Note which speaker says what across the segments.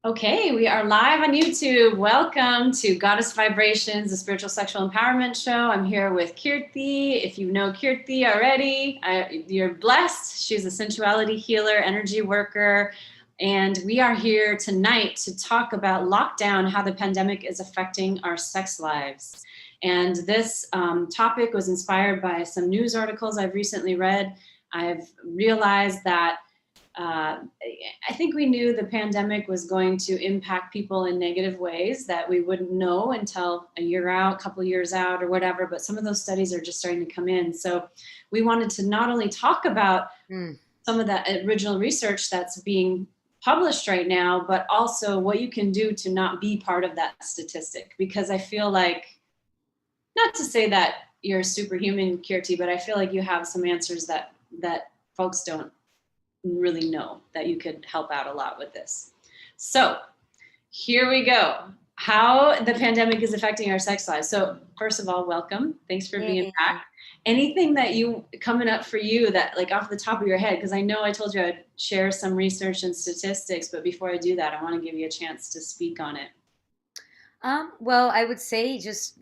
Speaker 1: Okay, we are live on YouTube. Welcome to Goddess Vibrations, the spiritual sexual empowerment show. I'm here with Kirti. If you know Kirti already, you're blessed. She's a sensuality healer, energy worker. And we are here tonight to talk about lockdown, how the pandemic is affecting our sex lives. And this topic was inspired by some news articles I've recently read. I've realized that I think we knew the pandemic was going to impact people in negative ways that we wouldn't know until a year out, a couple of years out or whatever, but some of those studies are just starting to come in. So we wanted to not only talk about some of that original research that's being published right now, but also what you can do to not be part of that statistic. Because I feel like, not to say that you're superhuman, Kirti, but I feel like you have some answers that folks don't really know, that you could help out a lot with this. So here we go. How the pandemic is affecting our sex lives. So first of all, welcome. Thanks for being back. Anything that you coming up for you that like off the top of your head, because I know I told you I'd share some research and statistics, but before I do that, I want to give you a chance to speak on it.
Speaker 2: Well, I would say just,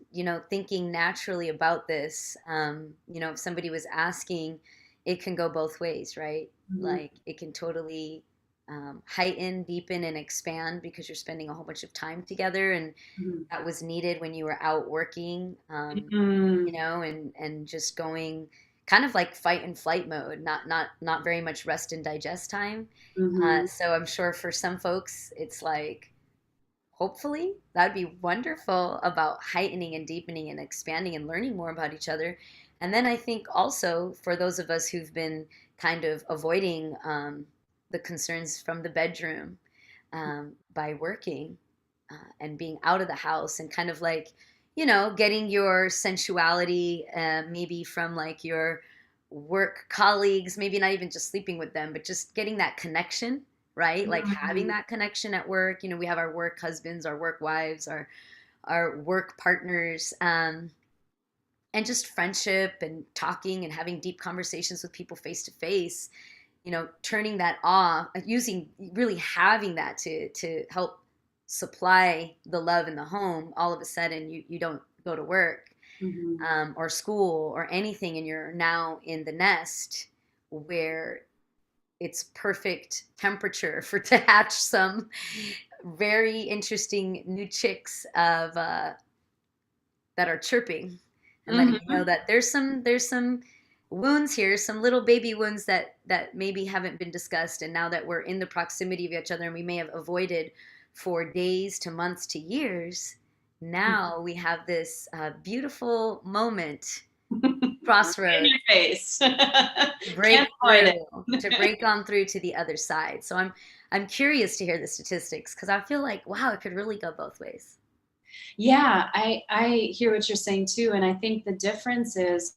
Speaker 2: thinking naturally about this, if somebody was asking, it can go both ways, right? Like it can totally heighten, deepen, and expand because you're spending a whole bunch of time together, and that was needed when you were out working, and just going kind of like fight and flight mode, not very much rest and digest time. So I'm sure for some folks, it's like, hopefully that'd be wonderful about heightening and deepening and expanding and learning more about each other. And then I think also for those of us who've been kind of avoiding the concerns from the bedroom by working and being out of the house and kind of like, getting your sensuality maybe from like your work colleagues, maybe not even just sleeping with them, but just getting that connection, right? Like having that connection at work. We have our work husbands, our work wives, our work partners, and just friendship and talking and having deep conversations with people face to face. Turning that off, using really having that to help supply the love in the home. All of a sudden, you don't go to work or school or anything, and you're now in the nest where it's perfect temperature for to hatch some very interesting new chicks of that are chirping and letting you know that there's some wounds here, some little baby wounds that maybe haven't been discussed, and now that we're in the proximity of each other and we may have avoided for days to months to years, now we have this beautiful moment, crossroads,
Speaker 1: in your face.
Speaker 2: break through, to break on through to the other side. So I'm curious to hear the statistics because I feel like, wow, it could really go both ways.
Speaker 1: Yeah, I hear what you're saying too. And I think the difference is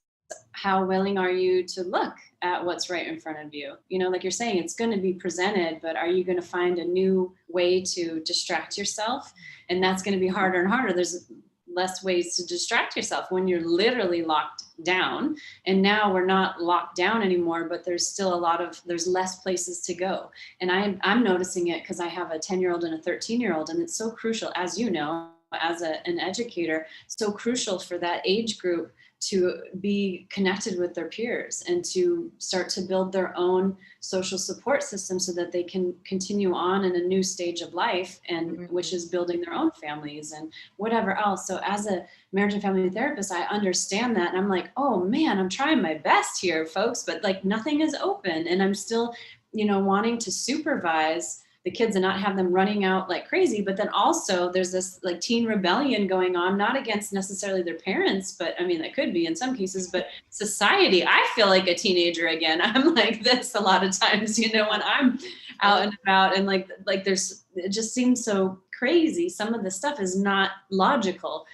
Speaker 1: how willing are you to look at what's right in front of you? Like you're saying, it's going to be presented, but are you going to find a new way to distract yourself? And that's going to be harder and harder. There's less ways to distract yourself when you're literally locked down. And now we're not locked down anymore, but there's still there's less places to go. And I'm noticing it because I have a 10-year-old and a 13-year-old, and it's so crucial, as you know, as an educator, so crucial for that age group to be connected with their peers and to start to build their own social support system so that they can continue on in a new stage of life, and which is building their own families and whatever else. So as a marriage and family therapist, I understand that. And I'm like, oh man, I'm trying my best here, folks, but like nothing is open. And I'm still, wanting to supervise the kids and not have them running out like crazy. But then also there's this like teen rebellion going on, not against necessarily their parents, but I mean, that could be in some cases, but society. I feel like a teenager again. I'm like this a lot of times, when I'm out and about, and like it just seems so crazy. Some of the stuff is not logical.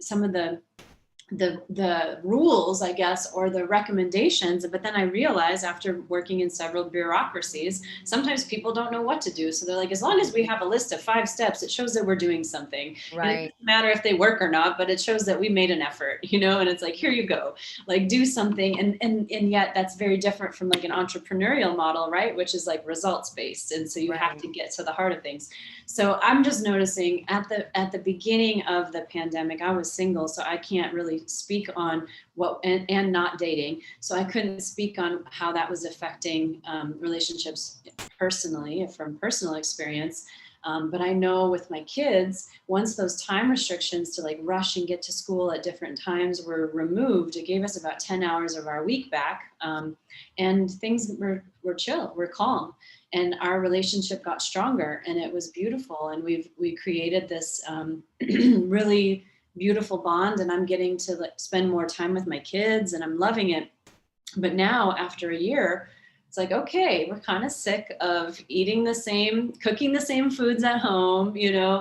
Speaker 1: Some of the the rules, I guess, or the recommendations. But then I realized after working in several bureaucracies, sometimes people don't know what to do. So they're like, as long as we have a list of 5 steps, it shows that we're doing something. And it
Speaker 2: Right.
Speaker 1: doesn't matter if they work or not, but it shows that we made an effort, and it's like, here you go, like do something. And yet that's very different from like an entrepreneurial model, right? Which is like results based. And so you have
Speaker 2: Right.
Speaker 1: to get to the heart of things. So I'm just noticing at the beginning of the pandemic, I was single, so I can't really speak on what and not dating. So I couldn't speak on how that was affecting relationships personally from personal experience. But I know with my kids, once those time restrictions to like rush and get to school at different times were removed, it gave us about 10 hours of our week back. And things were chill, were calm. And our relationship got stronger and it was beautiful. And we created this really beautiful bond, and I'm getting to like spend more time with my kids and I'm loving it. But now after a year, it's like, okay, we're kind of sick of cooking the same foods at home,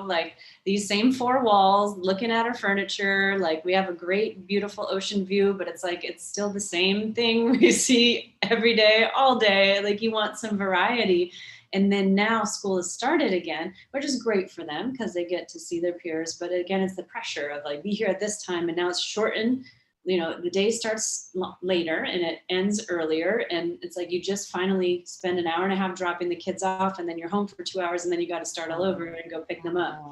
Speaker 1: like these same 4 walls, looking at our furniture. Like we have a great, beautiful ocean view, but it's like, it's still the same thing we see every day, all day. Like you want some variety. And then now school has started again, which is great for them because they get to see their peers. But again, it's the pressure of like, be here at this time. And now it's shortened. The day starts later and it ends earlier. And it's like you just finally spend an hour and a half dropping the kids off, and then you're home for 2 hours, and then you got to start all over and go pick them up.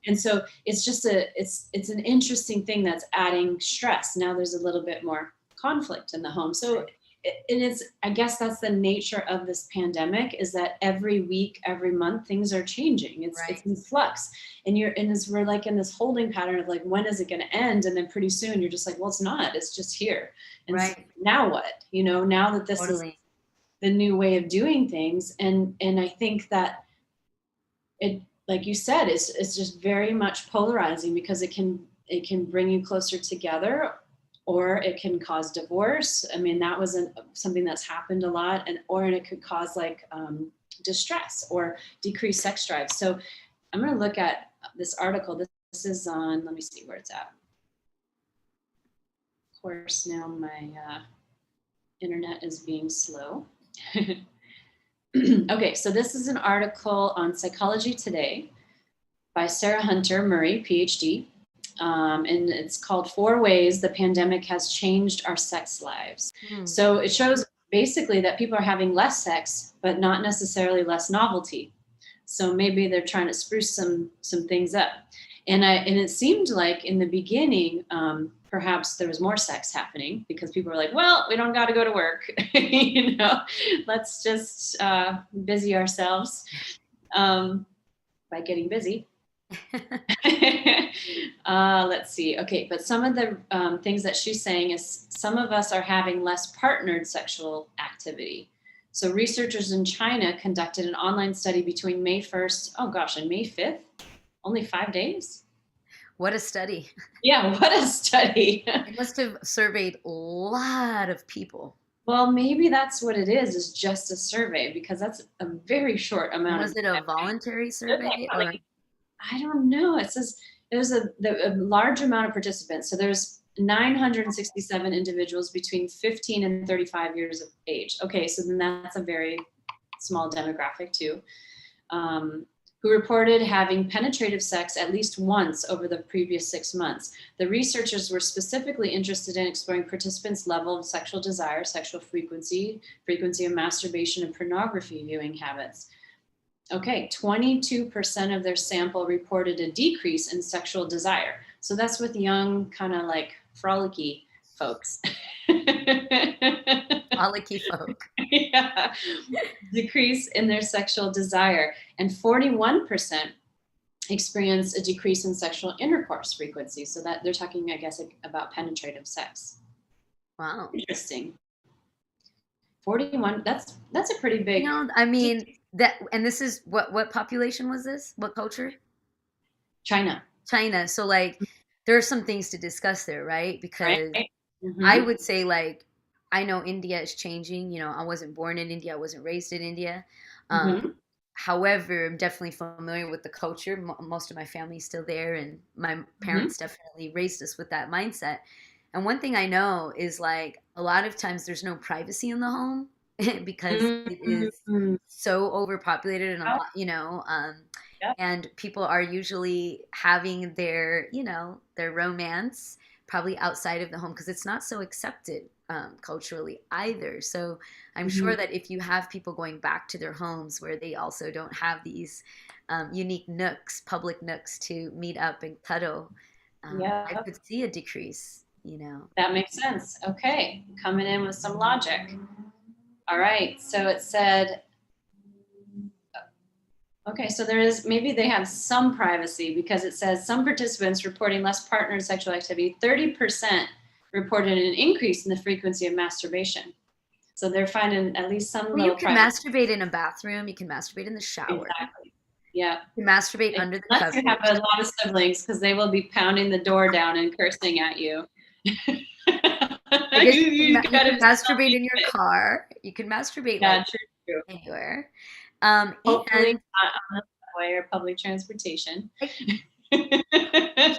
Speaker 1: And so it's just it's an interesting thing that's adding stress. Now there's a little bit more conflict in the home. So and it's, I guess that's the nature of this pandemic, is that every week, every month, things are changing. It's in flux, and we're like in this holding pattern of like, when is it going to end? And then pretty soon you're just like, well, it's not. It's just here. And so now what? Now that this is the new way of doing things, and I think that it, like you said, it's just very much polarizing because it can bring you closer together, or it can cause divorce. I mean, that was something that's happened a lot, or it could cause like distress or decreased sex drive. So I'm going to look at this article. This is on, let me see where it's at. Of course, now my internet is being slow. Okay, so this is an article on Psychology Today by Sarah Hunter Murray, PhD. And it's called 4 Ways the Pandemic Has Changed Our Sex Lives. So it shows basically that people are having less sex, but not necessarily less novelty. So maybe they're trying to spruce some things up. And it seemed like in the beginning, perhaps there was more sex happening because people were like, well, we don't got to go to work. Let's just busy ourselves by getting busy. Let's see. Okay, but some of the things that she's saying is some of us are having less partnered sexual activity. So researchers in China conducted an online study between May 1st, and May 5th, only 5 days.
Speaker 2: What a study.
Speaker 1: Yeah, what a study.
Speaker 2: It must have surveyed a lot of people.
Speaker 1: Well, maybe that's what it is just a survey, because that's a very short amount.
Speaker 2: Was it a voluntary survey? Or?
Speaker 1: I don't know. It says there's a large amount of participants. So there's 967 individuals between 15 and 35 years of age. Okay, so then that's a very small demographic too, who reported having penetrative sex at least once over the previous 6 months. The researchers were specifically interested in exploring participants' level of sexual desire, sexual frequency of masturbation, and pornography viewing habits. Okay, 22% of their sample reported a decrease in sexual desire. So that's with young, kind of like frolicky folks.
Speaker 2: Frolicky folk.
Speaker 1: Yeah. Decrease in their sexual desire. And 41% experienced a decrease in sexual intercourse frequency. So that they're talking, I guess, about penetrative sex.
Speaker 2: Wow.
Speaker 1: Interesting. 41, that's a pretty big.
Speaker 2: I mean, and this is what population was this? What culture?
Speaker 1: China.
Speaker 2: So like there are some things to discuss there, right? Because
Speaker 1: right? Mm-hmm.
Speaker 2: I would say, like, I know India is changing. I wasn't born in India. I wasn't raised in India. However, I'm definitely familiar with the culture. Most of my family is still there, and my parents definitely raised us with that mindset. And one thing I know is like a lot of times there's no privacy in the home because it is
Speaker 1: Mm-hmm.
Speaker 2: so overpopulated and a
Speaker 1: Oh,
Speaker 2: lot,
Speaker 1: yeah.
Speaker 2: and people are usually having their, their romance probably outside of the home because it's not so accepted culturally either. So I'm
Speaker 1: Mm-hmm.
Speaker 2: sure that if you have people going back to their homes where they also don't have these unique nooks, public nooks to meet up and cuddle, I
Speaker 1: Yeah.
Speaker 2: could see a decrease.
Speaker 1: That makes sense. Okay. Coming in with some logic. All right. So it said, okay, so there is, maybe they have some privacy because it says some participants reporting less partnered sexual activity, 30% reported an increase in the frequency of masturbation. So they're finding at least some
Speaker 2: Well, you
Speaker 1: little
Speaker 2: can
Speaker 1: privacy.
Speaker 2: masturbate in a bathroom, you can masturbate in the shower,
Speaker 1: Exactly. Yeah.
Speaker 2: you can masturbate under the
Speaker 1: Unless you have
Speaker 2: covers.
Speaker 1: a lot of siblings, because they will be pounding the door down and cursing at you.
Speaker 2: I guess
Speaker 1: You
Speaker 2: you
Speaker 1: gotta
Speaker 2: can masturbate in your car. You can masturbate
Speaker 1: yeah,
Speaker 2: like
Speaker 1: true, true.
Speaker 2: anywhere.
Speaker 1: Hopefully
Speaker 2: And
Speaker 1: not on the subway or public transportation.
Speaker 2: like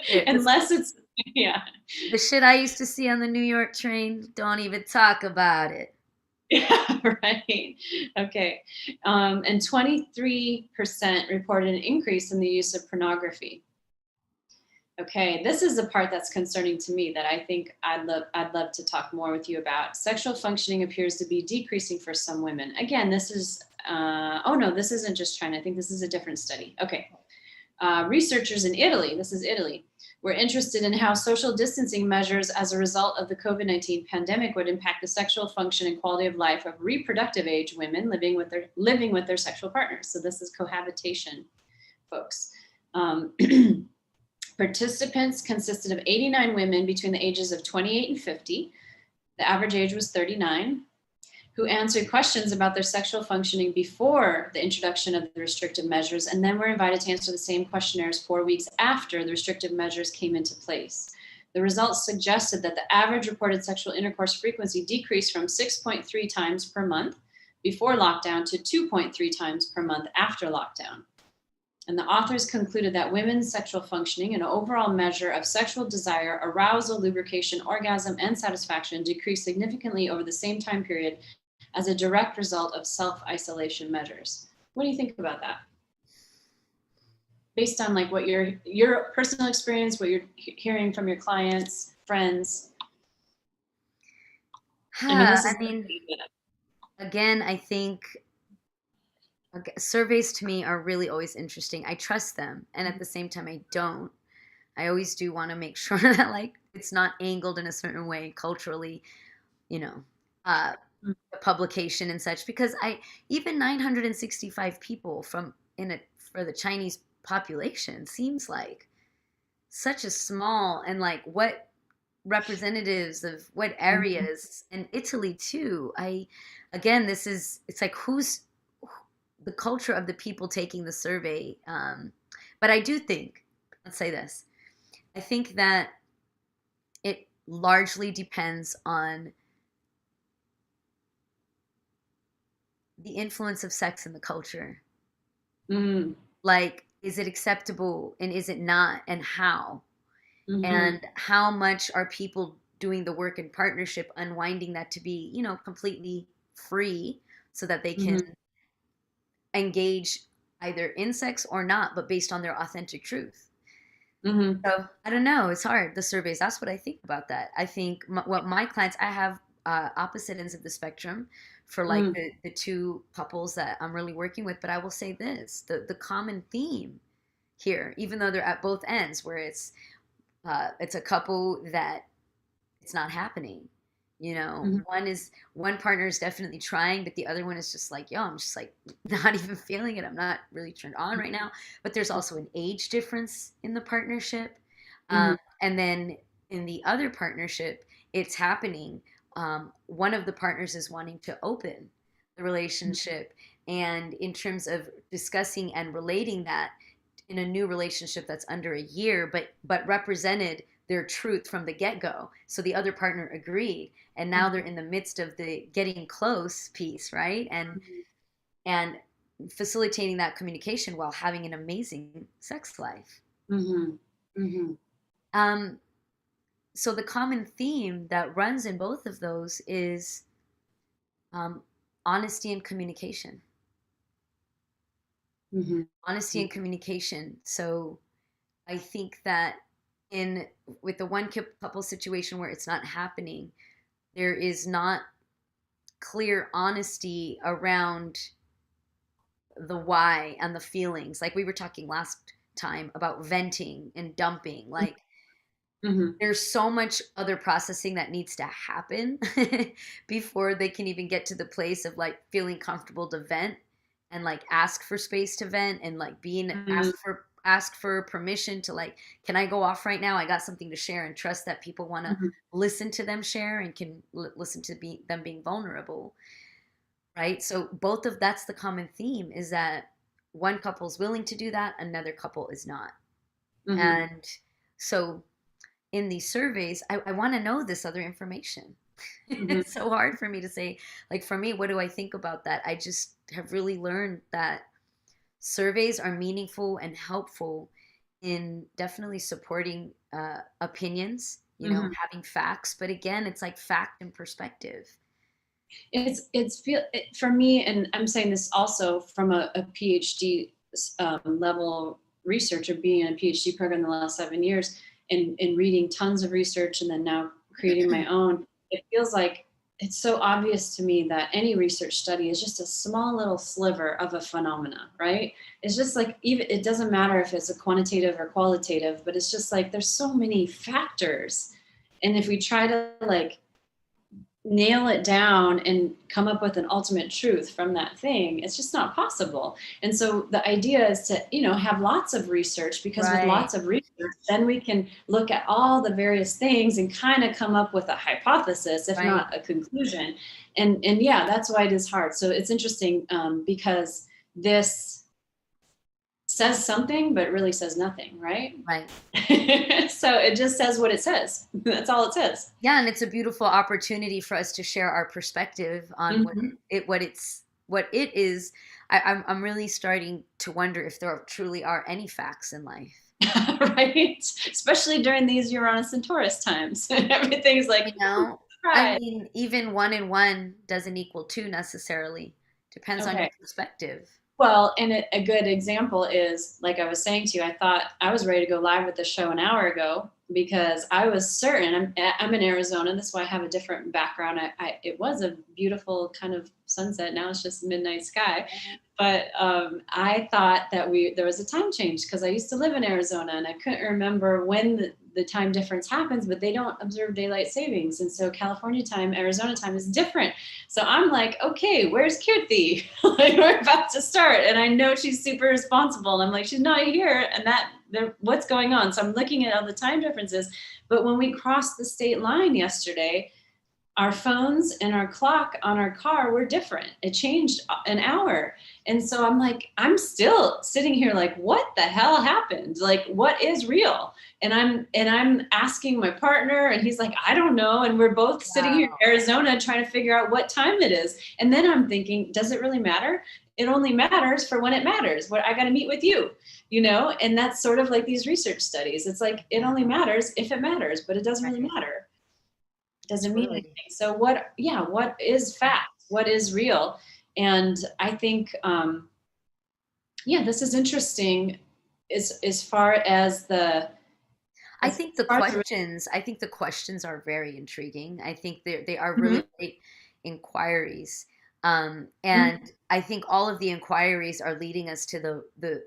Speaker 2: shit,
Speaker 1: Unless it's yeah.
Speaker 2: the shit I used to see on the New York train, don't even talk about it.
Speaker 1: Yeah, right. Okay. And 23% reported an increase in the use of pornography. Okay, this is the part that's concerning to me that I think I'd love to talk more with you about. Sexual functioning appears to be decreasing for some women. Again, this is oh no, this isn't just China. I think this is a different study. Okay. Researchers in Italy, this is Italy, were interested in how social distancing measures as a result of the COVID-19 pandemic would impact the sexual function and quality of life of reproductive age women living with their sexual partners. So this is cohabitation, folks. Participants consisted of 89 women between the ages of 28 and 50. The average age was 39, who answered questions about their sexual functioning before the introduction of the restrictive measures, and then were invited to answer the same questionnaires 4 weeks after the restrictive measures came into place. The results suggested that the average reported sexual intercourse frequency decreased from 6.3 times per month before lockdown to 2.3 times per month after lockdown. And the authors concluded that women's sexual functioning, an overall measure of sexual desire, arousal, lubrication, orgasm, and satisfaction, decreased significantly over the same time period as a direct result of self-isolation measures. What do you think about that? Based on like what your personal experience, what you're hearing from your clients, friends. I mean, this is
Speaker 2: I mean, again, I think surveys to me are really always interesting. I trust them, and at the same time, I don't. I always do want to make sure that like it's not angled in a certain way culturally, you know, uh, the publication and such. Because I even 965 people from in it for the Chinese population seems like such a small and like what representatives of what areas and Italy too. Again, it's like who's the culture of the people taking the survey. But I do think, let's say this, I think that it largely depends on the influence of sex in the culture.
Speaker 1: Mm-hmm.
Speaker 2: Like, is it acceptable and is it not, and how?
Speaker 1: Mm-hmm.
Speaker 2: And how much are people doing the work in partnership, unwinding that to be, completely free so that they can
Speaker 1: Mm-hmm.
Speaker 2: engage either in sex or not, but based on their authentic truth.
Speaker 1: Mm-hmm.
Speaker 2: So I don't know. It's hard. The surveys. That's what I think about that. I think what my clients. I have opposite ends of the spectrum for like
Speaker 1: Mm-hmm.
Speaker 2: the two couples that I'm really working with. But I will say this: the common theme here, even though they're at both ends, where it's a couple that it's not happening.
Speaker 1: Mm-hmm.
Speaker 2: One partner is definitely trying, but the other one is just like, yo, I'm just like not even feeling it. I'm not really turned on right now. But there's also an age difference in the partnership.
Speaker 1: Mm-hmm.
Speaker 2: And then in the other partnership, it's happening. One of the partners is wanting to open the relationship. And in terms of discussing and relating that in a new relationship that's under a year, but represented their truth from the get-go, so the other partner agreed, and now they're in the midst of the getting close piece, right? And facilitating that communication while having an amazing sex life.
Speaker 1: Mm-hmm. Mm-hmm.
Speaker 2: um so the common theme that runs in both of those is um, honesty and communication.
Speaker 1: Mm-hmm.
Speaker 2: Honesty and communication. So I think that in with the one couple situation where it's not happening, there is not clear honesty around the why and the feelings. Like we were talking last time about venting and dumping. Like
Speaker 1: Mm-hmm.
Speaker 2: there's so much other processing that needs to happen before they can even get to the place of like feeling comfortable to vent and like ask for space to vent and like being
Speaker 1: Mm-hmm.
Speaker 2: ask for permission to like, can I go off right now? I got something to share, and trust that people want to listen to them share and can listen to them being vulnerable, right? So both of that's the common theme, is that one couple's willing to do that, another couple is not.
Speaker 1: Mm-hmm.
Speaker 2: And so in these surveys, I want to know this other information.
Speaker 1: Mm-hmm.
Speaker 2: It's so hard for me to say, like, for me, what do I think about that? I just have really learned that surveys are meaningful and helpful in definitely supporting opinions,
Speaker 1: Mm-hmm.
Speaker 2: having facts. But again, it's like fact and perspective.
Speaker 1: For me, and I'm saying this also from a PhD level researcher, being in a PhD program the last 7 years, and reading tons of research, and then now creating my own. It feels like it's so obvious to me that any research study is just a small little sliver of a phenomena, right? It's just like, even it doesn't matter if it's a quantitative or qualitative, but it's just like there's so many factors, and if we try to like nail it down and come up with an ultimate truth from that thing, it's just not possible. And so the idea is to have lots of research, because with
Speaker 2: Right,
Speaker 1: lots of research then we can look at all the various things and kind of come up with a hypothesis, if
Speaker 2: right.
Speaker 1: not a conclusion. And yeah, that's why it is hard. So it's interesting, because this says something but it really says nothing, right?
Speaker 2: Right.
Speaker 1: So it just says what it says. That's all it says.
Speaker 2: Yeah, and it's a beautiful opportunity for us to share our perspective on
Speaker 1: Mm-hmm.
Speaker 2: what it is. I'm really starting to wonder if there truly are any facts in life.
Speaker 1: Right? Especially during these Uranus and Taurus times. Everything's like,
Speaker 2: You know, I
Speaker 1: right.
Speaker 2: mean, even one and one doesn't equal two necessarily. Depends on your
Speaker 1: Okay.
Speaker 2: perspective.
Speaker 1: Well, and a good example is, like I was saying to you, I thought I was ready to go live with the show an hour ago, because I was certain. I'm in Arizona. That's why I have a different background. It was a beautiful kind of sunset. Now it's just midnight sky. But I thought that there was a time change, because I used to live in Arizona and I couldn't remember when the time difference happens, but they don't observe daylight savings. And so California time, Arizona time is different. So I'm like, okay, where's Kirti? Like, we're about to start. And I know she's super responsible. And I'm like, she's not here. And what's going on? So I'm looking at all the time differences. But when we crossed the state line yesterday, our phones and our clock on our car were different. It changed an hour. And so I'm like, I'm still sitting here like, what the hell happened? Like, what is real? And I'm asking my partner, and he's like, I don't know. And we're both sitting here
Speaker 2: Wow.
Speaker 1: in Arizona trying to figure out what time it is. And then I'm thinking, does it really matter? It only matters for when it matters. What I got to meet with you. And that's sort of like these research studies. It's like, it only matters if it matters, but it doesn't really
Speaker 2: Right.
Speaker 1: matter. Doesn't mean anything.
Speaker 2: Totally.
Speaker 1: So what is fact? What is real? And I think, this is interesting, as far as
Speaker 2: I
Speaker 1: as
Speaker 2: think the
Speaker 1: far as the,
Speaker 2: questions, I think the questions are very intriguing. I think they are
Speaker 1: Mhm,
Speaker 2: really great inquiries.
Speaker 1: mhm,
Speaker 2: And I think all of the inquiries are leading us to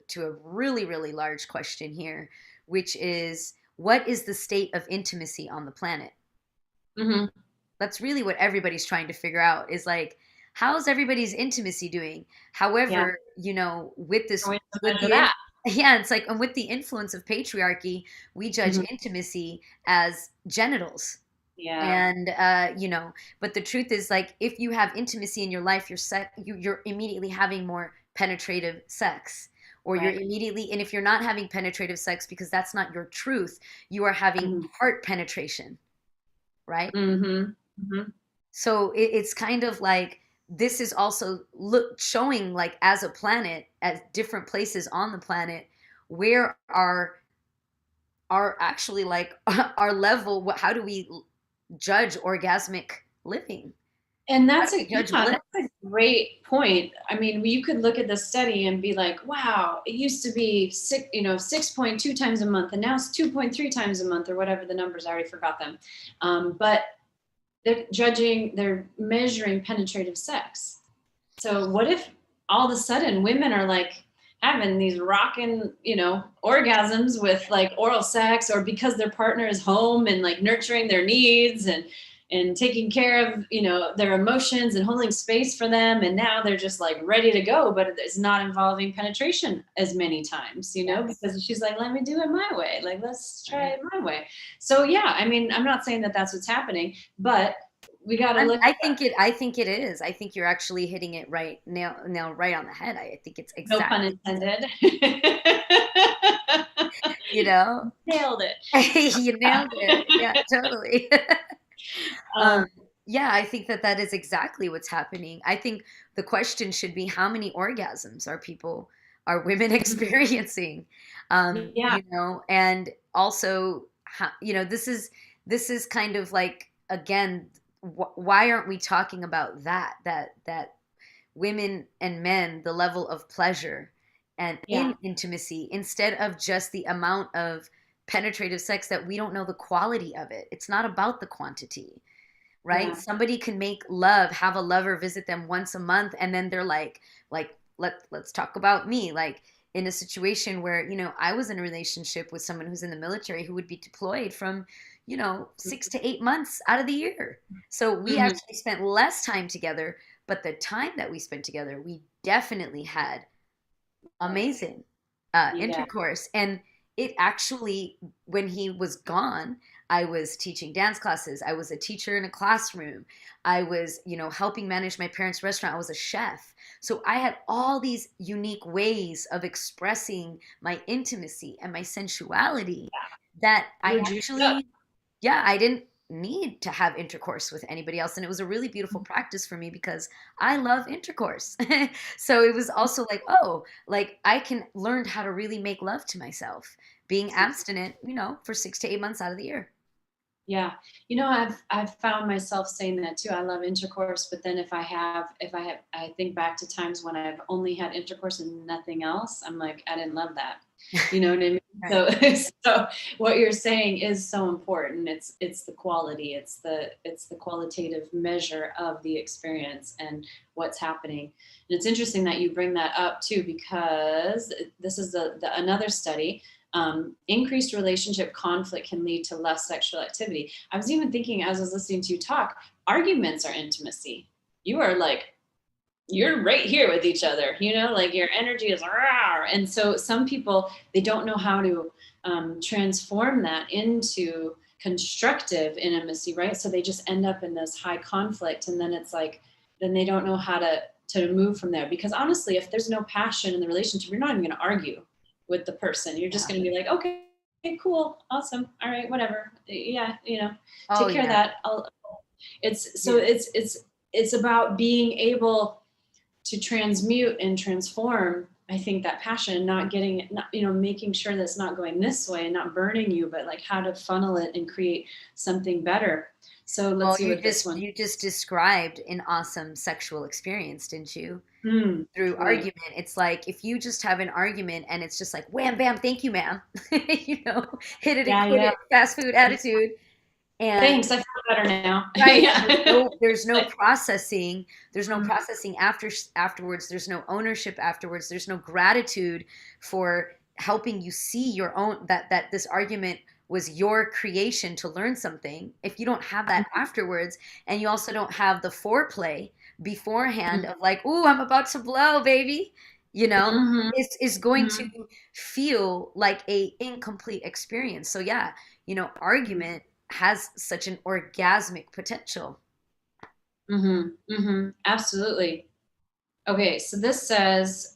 Speaker 2: to a really, really large question here, which is, what is the state of intimacy on the planet?
Speaker 1: mhm.
Speaker 2: That's really what everybody's trying to figure out, is like, how's everybody's intimacy doing?
Speaker 1: Yeah,
Speaker 2: However, with
Speaker 1: we
Speaker 2: this,
Speaker 1: have to
Speaker 2: with
Speaker 1: measure
Speaker 2: the
Speaker 1: that.
Speaker 2: yeah, it's like, and with the influence of patriarchy, we judge
Speaker 1: Mhm.
Speaker 2: intimacy as genitals.
Speaker 1: Yeah.
Speaker 2: And but the truth is, like, if you have intimacy in your life, you're immediately having more penetrative sex, or you're
Speaker 1: Right.
Speaker 2: immediately, and if you're not having penetrative sex because that's not your truth, you are having
Speaker 1: Mhm.
Speaker 2: heart penetration, right?
Speaker 1: Mhm. Mhm.
Speaker 2: So it's kind of like, this is also showing, like, as a planet, at different places on the planet, where are actually like our level. How do we judge orgasmic living?
Speaker 1: And
Speaker 2: How do
Speaker 1: that's
Speaker 2: we judge bliss?
Speaker 1: that's a great point. I mean, you could look at the study and be like, wow, it used to be 6.2 times a month, and now it's 2.3 times a month, or whatever the numbers. I already forgot them. But they're measuring penetrative sex. So what if all of a sudden women are like having these rocking, orgasms with like oral sex, or because their partner is home and like nurturing their needs and taking care of, their emotions and holding space for them. And now they're just like ready to go, but it's not involving penetration as many times,
Speaker 2: Yes.
Speaker 1: because she's like, let me do it my way. Like, let's try it my way. So yeah, I mean, I'm not saying that that's what's happening, but we got to look.
Speaker 2: I think it. I think it is. I think you're actually hitting it right nail right on the head. I think it's
Speaker 1: No pun
Speaker 2: exactly.
Speaker 1: intended.
Speaker 2: You know,
Speaker 1: Nailed it.
Speaker 2: you nailed it. Yeah, totally.
Speaker 1: Um,
Speaker 2: Yeah, I think that that is exactly what's happening. I think the question should be how many orgasms are women experiencing?
Speaker 1: yeah,
Speaker 2: And also, this is kind of like, again, why aren't we talking about that women and men, the level of pleasure and
Speaker 1: yeah,
Speaker 2: in intimacy, instead of just the amount of penetrative sex, that we don't know the quality of it. It's not about the quantity, right?
Speaker 1: yeah.
Speaker 2: Somebody can make love, have a lover visit them once a month, and then they're like let's talk about me. Like, in a situation where, I was in a relationship with someone who's in the military who would be deployed from, 6 to 8 months out of the year. So we
Speaker 1: Mhm.
Speaker 2: actually spent less time together, but the time that we spent together, we definitely had amazing
Speaker 1: Yeah.
Speaker 2: intercourse. And it actually, when he was gone, I was teaching dance classes. I was a teacher in a classroom. I was, helping manage my parents' restaurant. I was a chef. So I had all these unique ways of expressing my intimacy and my sensuality that I
Speaker 1: You're juiced up.
Speaker 2: actually, yeah, I didn't need to have intercourse with anybody else. And it was a really beautiful practice for me because I love intercourse. So it was also like, oh, like I can learn how to really make love to myself, being abstinent, for 6 to 8 months out of the year.
Speaker 1: Yeah. I've found myself saying that too. I love intercourse, but then I think back to times when I've only had intercourse and nothing else. I'm like, I didn't love that. You know what I mean?
Speaker 2: Right.
Speaker 1: So, so what you're saying is so important. It's the quality. It's the qualitative measure of the experience and what's happening. And it's interesting that you bring that up too, because this is another study. Increased relationship conflict can lead to less sexual activity. I was even thinking, as I was listening to you talk, arguments are intimacy. You're right here with each other, like your energy is rawr. And so some people, they don't know how to transform that into constructive intimacy, right? So they just end up in this high conflict, and then it's like, then they don't know how to move from there. Because honestly, if there's no passion in the relationship, you're not even going to argue with the person. You're just
Speaker 2: Yeah.
Speaker 1: going to be like, okay, cool, awesome, all right, whatever, yeah,
Speaker 2: Oh,
Speaker 1: take care of
Speaker 2: yeah.
Speaker 1: that. It's about being able to transmute and transform, I think, that passion, not getting it, not, making sure that it's not going this way and not burning you, but like how to funnel it and create something better. So let's
Speaker 2: Well,
Speaker 1: see what this one.
Speaker 2: you just described an awesome sexual experience, didn't you? Through
Speaker 1: Right.
Speaker 2: argument. It's like if you just have an argument and it's just like wham bam, thank you, ma'am. Hit it and
Speaker 1: Yeah,
Speaker 2: quit
Speaker 1: yeah.
Speaker 2: it, fast food attitude. And
Speaker 1: Thanks, I feel better now.
Speaker 2: right, and
Speaker 1: Yeah.
Speaker 2: there's no
Speaker 1: Like,
Speaker 2: processing. There's no
Speaker 1: mm,
Speaker 2: processing afterwards. There's no ownership afterwards. There's no gratitude for helping you see your own, that this argument was your creation to learn something. If you don't have that afterwards, and you also don't have the foreplay beforehand of like, "Ooh, I'm about to blow, baby,"
Speaker 1: mhm,
Speaker 2: is going to
Speaker 1: mhm,
Speaker 2: feel like a incomplete experience. So yeah, argument has such an orgasmic potential.
Speaker 1: absolutely. Okay, so this says,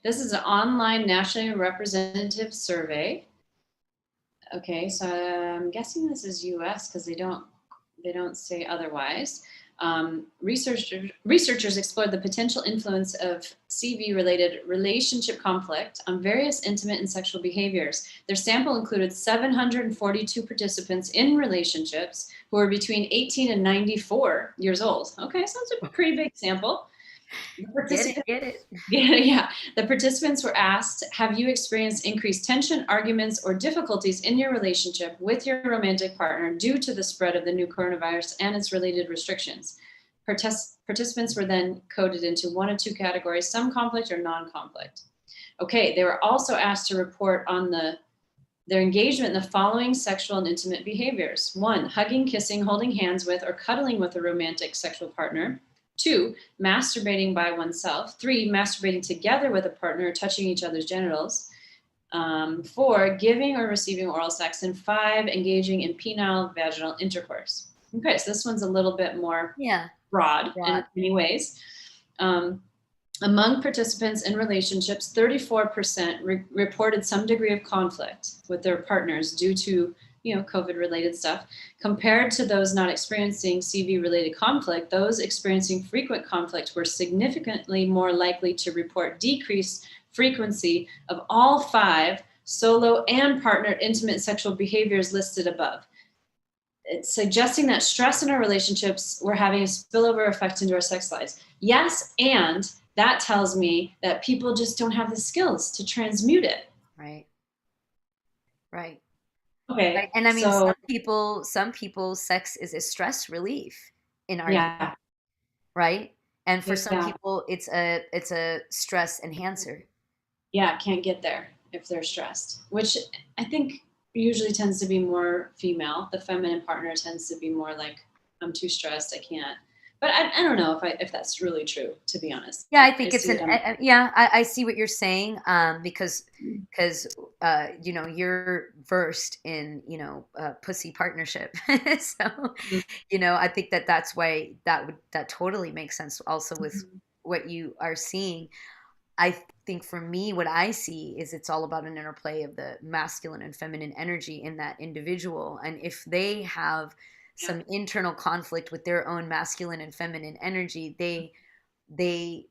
Speaker 1: this is an online nationally representative survey. Okay, so I'm guessing this is U.S. because they don't say otherwise. Researchers explored the potential influence of CV-related relationship conflict on various intimate and sexual behaviors. Their sample included 742 participants in relationships who were between 18 and 94 years old. Okay, so that's a pretty big sample.
Speaker 2: Get it.
Speaker 1: Yeah. The participants were asked, have you experienced increased tension, arguments, or difficulties in your relationship with your romantic partner due to the spread of the new coronavirus and its related restrictions? Participants were then coded into one of two categories, some conflict or non-conflict. Okay, they were also asked to report on their engagement in the following sexual and intimate behaviors. 1, hugging, kissing, holding hands with, or cuddling with a romantic sexual partner. 2, masturbating by oneself. 3, masturbating together with a partner, touching each other's genitals. 4, giving or receiving oral sex. And 5, engaging in penile vaginal intercourse. Okay, so this one's a little bit more broad in many ways. Among participants in relationships, 34% reported some degree of conflict with their partners due to COVID-related stuff. Compared to those not experiencing CV-related conflict, those experiencing frequent conflict were significantly more likely to report decreased frequency of all 5 solo and partnered intimate sexual behaviors listed above. It's suggesting that stress in our relationships were having a spillover effect into our sex lives. Yes, and that tells me that people just don't have the skills to transmute it.
Speaker 2: Right.
Speaker 1: Okay.
Speaker 2: Right. And I mean, some people, sex is a stress relief in our life, right? And for some people, it's a stress enhancer.
Speaker 1: Yeah, can't get there if they're stressed, which I think usually tends to be more female. The feminine partner tends to be more like, I'm too stressed, I can't. But I don't know if that's really true, to be honest.
Speaker 2: Yeah, I think I see what you're saying, because you're versed in pussy partnership, so I think that's why that totally makes sense. Also with what you are seeing, I think for me, what I see is it's all about an interplay of the masculine and feminine energy in that individual, and if they have some internal conflict with their own masculine and feminine energy, they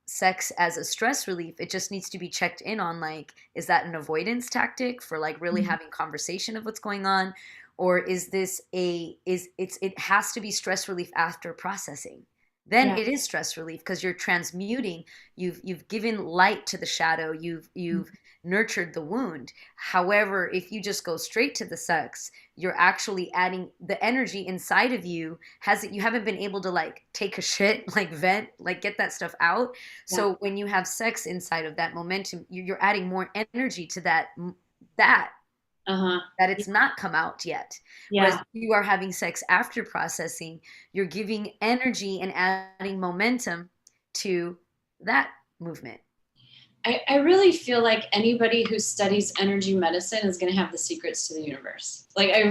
Speaker 2: sex as a stress relief, it just needs to be checked in on, like, is that an avoidance tactic for like really having conversation of what's going on, or is this it has to be stress relief after processing. Then it is stress relief because you're transmuting, you've given light to the shadow, you've nurtured the wound. However, if you just go straight to the sex, you're actually adding the energy inside of you you haven't been able to like take a shit, like vent, like get that stuff out. So when you have sex inside of that momentum, you're adding more energy to that it's not come out yet. Whereas if you are having sex after processing, you're giving energy and adding momentum to that movement.
Speaker 1: I really feel like anybody who studies energy medicine is going to have the secrets to the universe. Like I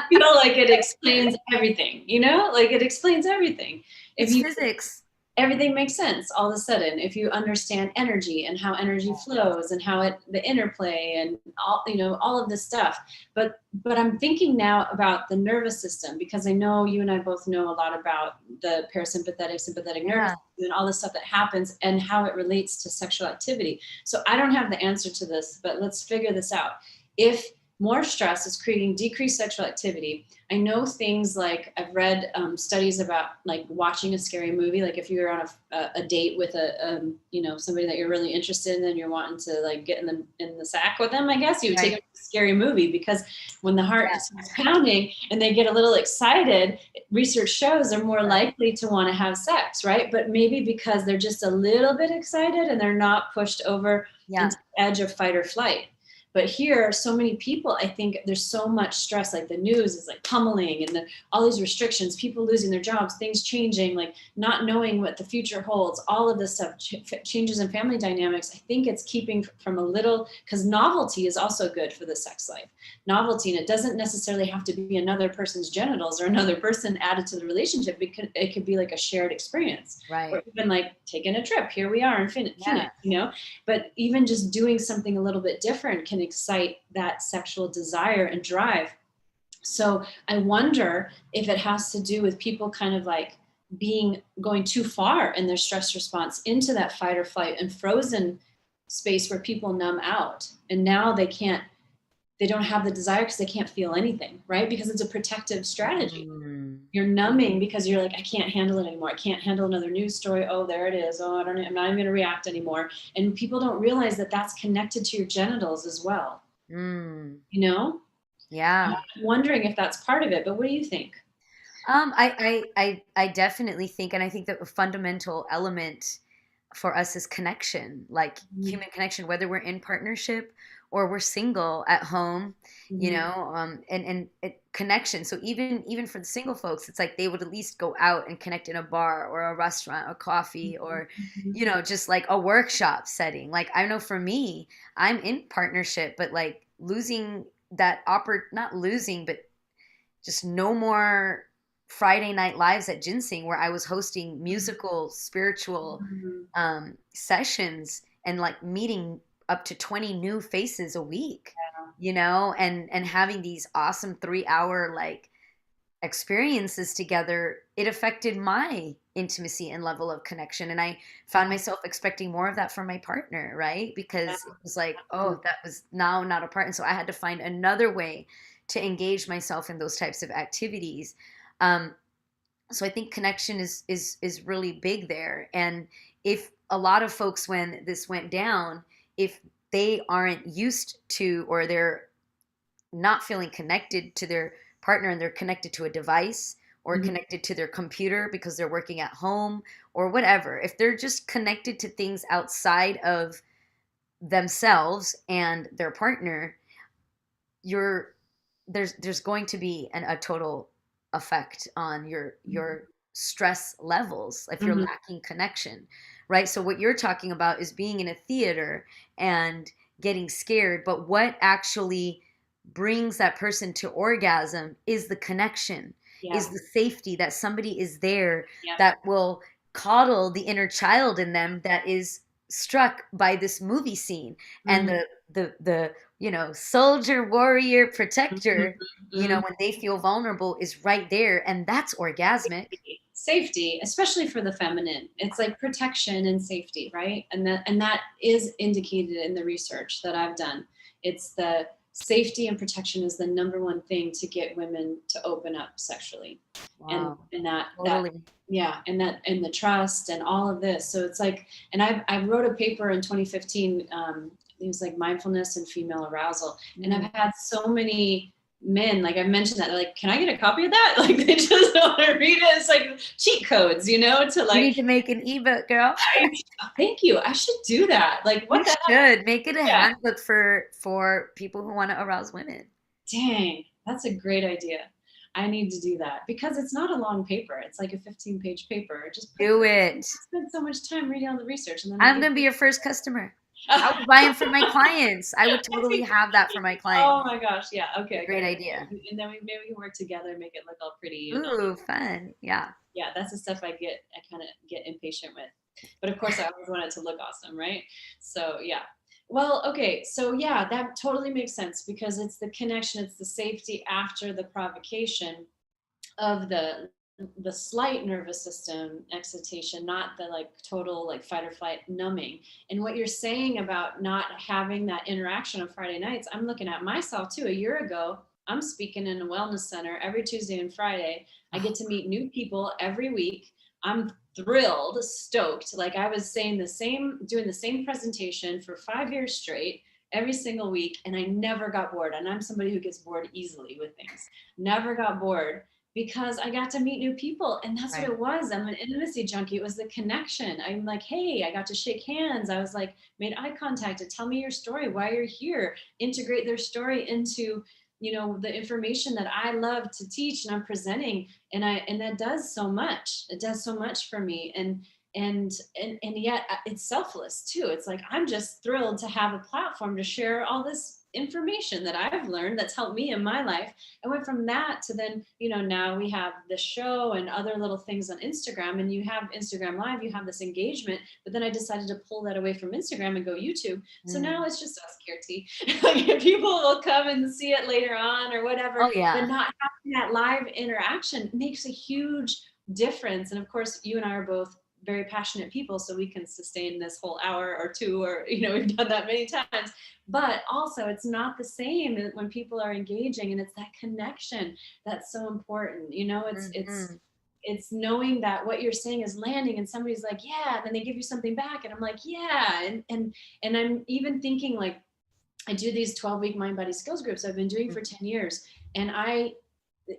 Speaker 1: feel like it explains everything, like it explains everything.
Speaker 2: It's physics.
Speaker 1: Everything makes sense all of a sudden if you understand energy and how energy flows and how the interplay and all of this stuff. But I'm thinking now about the nervous system, because I know you and I both know a lot about the parasympathetic, sympathetic nervous system and all the stuff that happens and how it relates to sexual activity. So I don't have the answer to this, but let's figure this out. If more stress is creating decreased sexual activity, I know things like I've read studies about like watching a scary movie. Like if you're on a date with somebody that you're really interested in and you're wanting to like get in the sack with them, I guess you would take a scary movie, because when the heart is pounding and they get a little excited, research shows they're more likely to want to have sex, right? But maybe because they're just a little bit excited and they're not pushed over into the edge of fight or flight. But here, so many people, I think there's so much stress, like the news is like pummeling and all these restrictions, people losing their jobs, things changing, like not knowing what the future holds, all of this stuff, changes in family dynamics. I think it's keeping from a little, because novelty is also good for the sex life. Novelty, and it doesn't necessarily have to be another person's genitals or another person added to the relationship. It could be like a shared experience.
Speaker 2: Right.
Speaker 1: Or even like taking a trip. Here we are in Phoenix, But even just doing something a little bit different can excite that sexual desire and drive. So I wonder if it has to do with people kind of like going too far in their stress response into that fight or flight and frozen space where people numb out. And now they don't have the desire because they can't feel anything, right? Because it's a protective strategy.
Speaker 2: Mm.
Speaker 1: You're numbing because you're like, I can't handle it anymore. I can't handle another news story. Oh, there it is. Oh, I'm not even going to react anymore. And people don't realize that that's connected to your genitals as well.
Speaker 2: Mm.
Speaker 1: You know?
Speaker 2: Yeah.
Speaker 1: I'm wondering if that's part of it, but what do you think?
Speaker 2: I definitely think, and I think that a fundamental element for us is connection, like
Speaker 1: Mhm.
Speaker 2: human connection, whether we're in partnership or we're single at home,
Speaker 1: Mhm.
Speaker 2: and connection. So even for the single folks, it's like they would at least go out and connect in a bar or a restaurant or coffee or,
Speaker 1: Mhm.
Speaker 2: just like a workshop setting. Like I know for me, I'm in partnership, but like losing that not losing, but just no more Friday night lives at Ginseng where I was hosting musical, spiritual
Speaker 1: Mhm.
Speaker 2: sessions and like meeting up to 20 new faces a week,
Speaker 1: Yeah.
Speaker 2: and having these awesome 3 hour like experiences together. It affected my intimacy and level of connection. And I found myself expecting more of that from my partner, right? Because it was like, oh, that was now not a part. And so I had to find another way to engage myself in those types of activities. Um, so I think connection is really big there. And if a lot of folks, when this went down, if they aren't used to, or they're not feeling connected to their partner and they're connected to a device or
Speaker 1: Mhm.
Speaker 2: connected to their computer because they're working at home or whatever, if they're just connected to things outside of themselves and their partner, you're there's going to be a total effect on your stress levels if you're
Speaker 1: Mhm.
Speaker 2: lacking connection, right? So what you're talking about is being in a theater and getting scared, but what actually brings that person to orgasm is the connection, is
Speaker 1: Yeah.
Speaker 2: the safety that somebody is there
Speaker 1: Yeah.
Speaker 2: that will coddle the inner child in them that is struck by this movie scene, and
Speaker 1: Mhm.
Speaker 2: the soldier, warrior,
Speaker 1: Mhm.
Speaker 2: protector,
Speaker 1: Mhm.
Speaker 2: when they feel vulnerable is right there. And that's orgasmic.
Speaker 1: Safety, especially for the feminine. It's like protection and safety, right? And that is indicated in the research that I've done. It's the safety and protection is the number one thing to get women to open up sexually. And
Speaker 2: Wow.
Speaker 1: and that
Speaker 2: Totally.
Speaker 1: yeah, and the trust and all of this. So it's like, and I wrote a paper in 2015. It was like mindfulness and female arousal, and
Speaker 2: Mm.
Speaker 1: I've had so many men, like I mentioned that, like, can I get a copy of that? Like they just want to read it. It's like cheat codes, to
Speaker 2: You
Speaker 1: like,
Speaker 2: need to make an ebook, girl.
Speaker 1: I, thank you. I should do that. Like,
Speaker 2: You
Speaker 1: what the heck?
Speaker 2: should make it a
Speaker 1: Yeah.
Speaker 2: handbook for people who want to arouse women.
Speaker 1: Dang, that's a great idea. I need to do that because it's not a long paper. It's like a 15-page paper. Just put,
Speaker 2: Do it.
Speaker 1: spend so much time reading all the research and then I
Speaker 2: I'm
Speaker 1: get
Speaker 2: gonna be your first customer. I would buy them for my clients. I would totally have that for my clients.
Speaker 1: Oh my gosh. Yeah.
Speaker 2: It's a
Speaker 1: Okay.
Speaker 2: great
Speaker 1: Good.
Speaker 2: idea.
Speaker 1: And then maybe we can work together and make it look all pretty and all.
Speaker 2: Ooh, fun. Yeah.
Speaker 1: Yeah, that's the stuff I kind of get impatient with. But of course, I always want it to look awesome, right? So yeah. Well, okay. So yeah, that totally makes sense because it's the connection, it's the safety after the provocation of the slight nervous system excitation, not the like total like fight or flight numbing. And what you're saying about not having that interaction on Friday nights, I'm looking at myself too. A year ago, I'm speaking in a wellness center every Tuesday and Friday. I get to meet new people every week. I'm thrilled, stoked. Like I was doing the same presentation for 5 years straight, every single week, and I never got bored. And I'm somebody who gets bored easily with things. Never got bored because I got to meet new people. And that's what
Speaker 2: Right.
Speaker 1: it was. I'm an intimacy junkie. It was the connection. I'm like, hey, I got to shake hands. I was like, made eye contact to tell me your story, why you're here, integrate their story into, the information that I love to teach and I'm presenting. And that does so much. It does so much for me. and yet it's selfless too. It's like, I'm just thrilled to have a platform to share all this information that I've learned that's helped me in my life. I went from that to then, now we have the show and other little things on Instagram, and you have Instagram Live, you have this engagement, but then I decided to pull that away from Instagram and go YouTube. So now it's just us, Kirti. Like, people will come and see it later on or whatever,
Speaker 2: Oh yeah.
Speaker 1: but not having that live interaction makes a huge difference. And of course, you and I are both very passionate people, so we can sustain this whole hour or two, or we've done that many times. But also, it's not the same when people are engaging, and it's that connection that's so important. It's knowing that what you're saying is landing, and somebody's like, yeah, and then they give you something back, and I'm like, yeah. And I'm even thinking, like, I do these 12-week mind body skills groups I've been doing for 10 years, and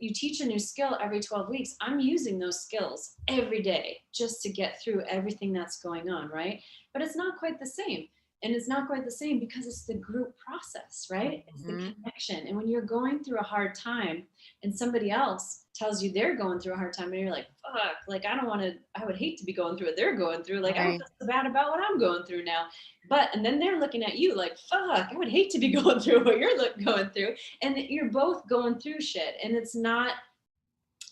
Speaker 1: you teach a new skill every 12 weeks. I'm using those skills every day just to get through everything that's going on, right? But it's not quite the same. And it's not quite the same because it's the group process, right? It's the connection. And when you're going through a hard time and somebody else tells you they're going through a hard time, and you're like, fuck, like, I would hate to be going through what they're going through. Like, I don't feel so bad about what I'm going through now. And then they're looking at you like, fuck, I would hate to be going through what you're going through. And you're both going through shit. And it's not,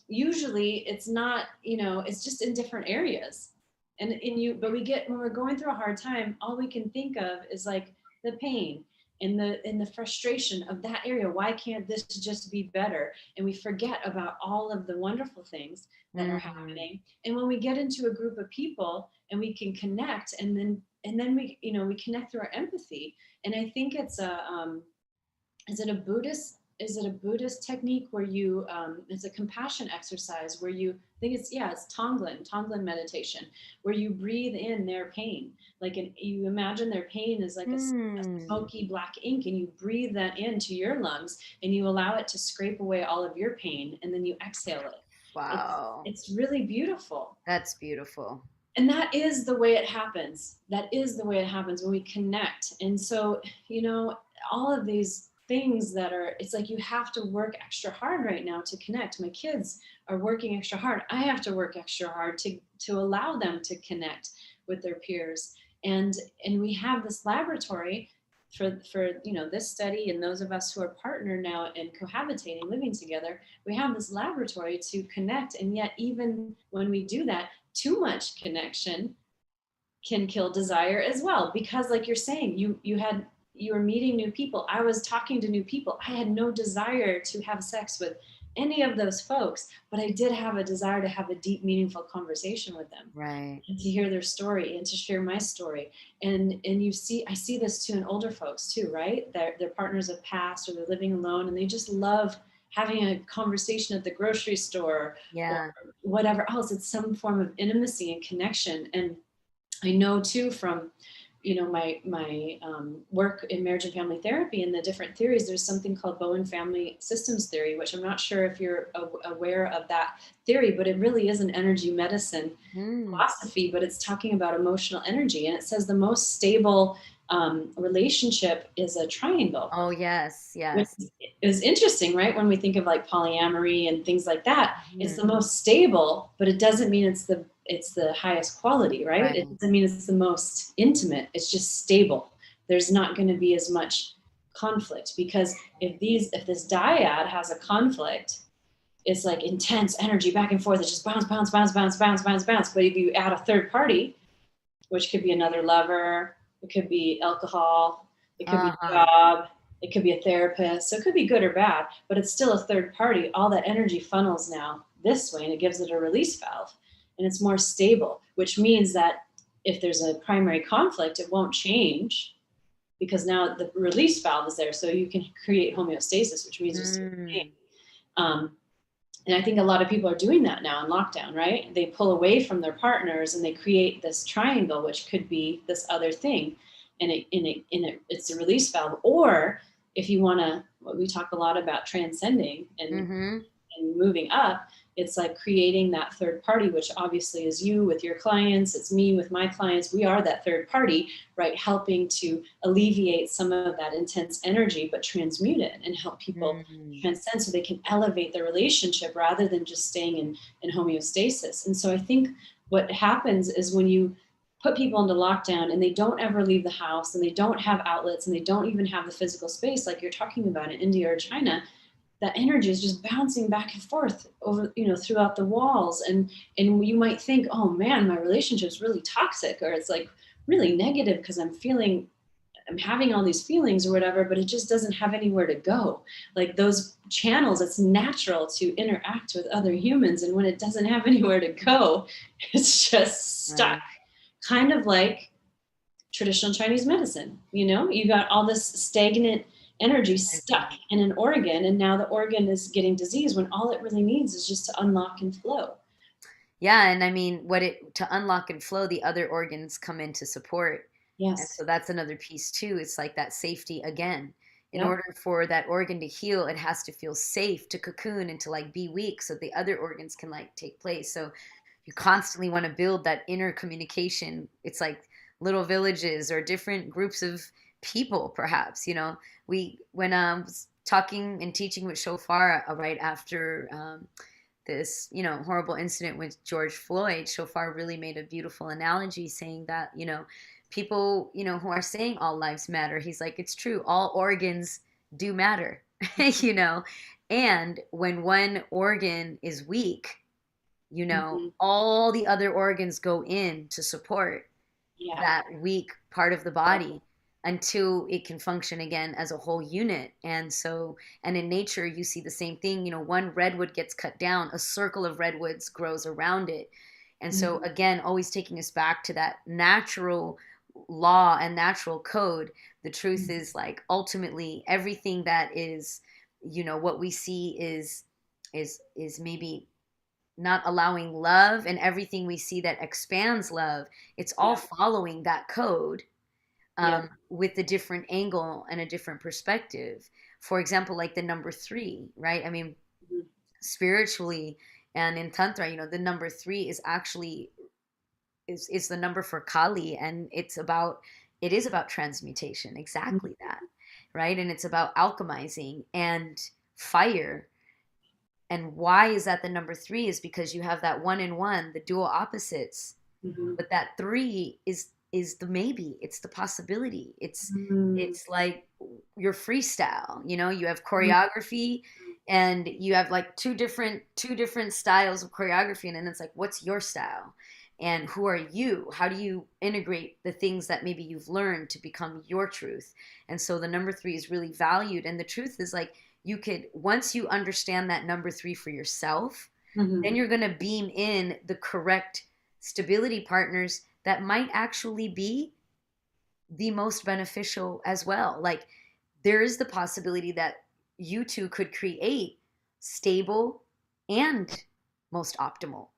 Speaker 1: usually it's not, it's just in different areas. But when we're going through a hard time, all we can think of is like the pain and the frustration of that area. Why can't this just be better? And we forget about all of the wonderful things that are happening. And when we get into a group of people and we can connect, and then we, we connect through our empathy. And I think it's is it a Buddhist technique where you, it's a compassion exercise where you, I think it's Tonglen meditation, where you breathe in their pain. Like, you imagine their pain is like a smoky black ink, and you breathe that into your lungs, and you allow it to scrape away all of your pain, and then you exhale it.
Speaker 2: Wow.
Speaker 1: It's really beautiful.
Speaker 2: That's beautiful.
Speaker 1: And that is the way it happens. That is the way it happens when we connect. And so, all of these things it's like, you have to work extra hard right now to connect. My kids are working extra hard. I have to work extra hard to allow them to connect with their peers. And we have this laboratory for this study, and those of us who are partnered now and cohabitating, living together, we have this laboratory to connect. And yet, even when we do that, too much connection can kill desire as well. Because, like you're saying, you were meeting new people. I was talking to new people. I had no desire to have sex with any of those folks, but I did have a desire to have a deep, meaningful conversation with them.
Speaker 2: Right.
Speaker 1: And to hear their story and to share my story. And I see this too in older folks too, right? Their partners have passed, or they're living alone, and they just love having a conversation at the grocery store, or whatever else. It's some form of intimacy and connection. And I know too from my work in marriage and family therapy and the different theories, there's something called Bowen family systems theory, which I'm not sure if you're aware of that theory, but it really is an energy medicine philosophy, but it's talking about emotional energy. And it says the most stable relationship is a triangle.
Speaker 2: Oh, yes.
Speaker 1: Which is interesting, right? When we think of like polyamory and things like that, it's the most stable, but it doesn't mean it's the highest quality, right? It doesn't mean it's the most intimate. It's just stable. There's not going to be as much conflict, because if this dyad has a conflict, it's like intense energy back and forth. It's just bounce, bounce, bounce, bounce, bounce, bounce, bounce. But if you add a third party, which could be another lover, it could be alcohol, it could be a job, it could be a therapist. So it could be good or bad, but it's still a third party. All that energy funnels now this way, and it gives it a release valve. And it's more stable, which means that if there's a primary conflict, it won't change, because now the release valve is there. So you can create homeostasis, which means there's pain. And I think a lot of people are doing that now in lockdown, right? They pull away from their partners and they create this triangle, which could be this other thing. And it's a release valve. Or if you want to, we talk a lot about transcending and moving up, it's like creating that third party, which obviously is you with your clients. It's me with my clients. We are that third party, right? Helping to alleviate some of that intense energy, but transmute it and help people transcend so they can elevate their relationship rather than just staying in homeostasis. And so I think what happens is when you put people into lockdown and they don't ever leave the house and they don't have outlets and they don't even have the physical space like you're talking about in India or China, that energy is just bouncing back and forth over, throughout the walls. And you might think, oh man, my relationship's really toxic, or it's like really negative because I'm having all these feelings or whatever, but it just doesn't have anywhere to go. Like those channels, it's natural to interact with other humans. And when it doesn't have anywhere to go, it's just stuck.
Speaker 2: Right.
Speaker 1: Kind of like traditional Chinese medicine. You got all this stagnant energy stuck in an organ, and now the organ is getting disease when all it really needs is just to unlock and flow.
Speaker 2: Yeah, and I mean, to unlock and flow, the other organs come in to support. And
Speaker 1: Yes.
Speaker 2: so that's another piece too. It's like that safety again. In
Speaker 1: Yep.
Speaker 2: order for that organ to heal, it has to feel safe to cocoon and to like be weak so the other organs can like take place. So you constantly want to build that inner communication. It's like little villages or different groups of people, perhaps. When I was talking and teaching with Shofar right after this, horrible incident with George Floyd, Shofar really made a beautiful analogy saying that, people, who are saying all lives matter, he's like, it's true, all organs do matter, you know, and when one organ is weak,
Speaker 1: Mm-hmm.
Speaker 2: all the other organs go in to support
Speaker 1: Yeah.
Speaker 2: that weak part of the body until it can function again as a whole unit. And in nature, you see the same thing. One redwood gets cut down, a circle of redwoods grows around it. And so,
Speaker 1: Mm-hmm.
Speaker 2: again, always taking us back to that natural law and natural code. The truth is, like, ultimately, everything that is, what we see is maybe not allowing love, and everything we see that expands love, it's all
Speaker 1: Yeah.
Speaker 2: following that code,
Speaker 1: Yep.
Speaker 2: with a different angle and a different perspective. For example, like the number three, right? I mean,
Speaker 1: Mm-hmm.
Speaker 2: spiritually and in Tantra, the number three is actually is the number for Kali, and it is about transmutation, exactly that, right? And it's about alchemizing and fire. And why is that the number three? Is because you have that one and one, the dual opposites.
Speaker 1: Mm-hmm.
Speaker 2: But that three is the maybe. It's the possibility.
Speaker 1: Mm-hmm.
Speaker 2: It's like your freestyle. You have choreography, and you have like two different styles of choreography, and then it's like, what's your style? And who are you? How do you integrate the things that maybe you've learned to become your truth? And so the number three is really valued. And the truth is, like, you could, once you understand that number three for yourself,
Speaker 1: Mm-hmm.
Speaker 2: then you're going to beam in the correct stability partners that might actually be the most beneficial as well. Like, there is the possibility that you two could create stable and most optimal.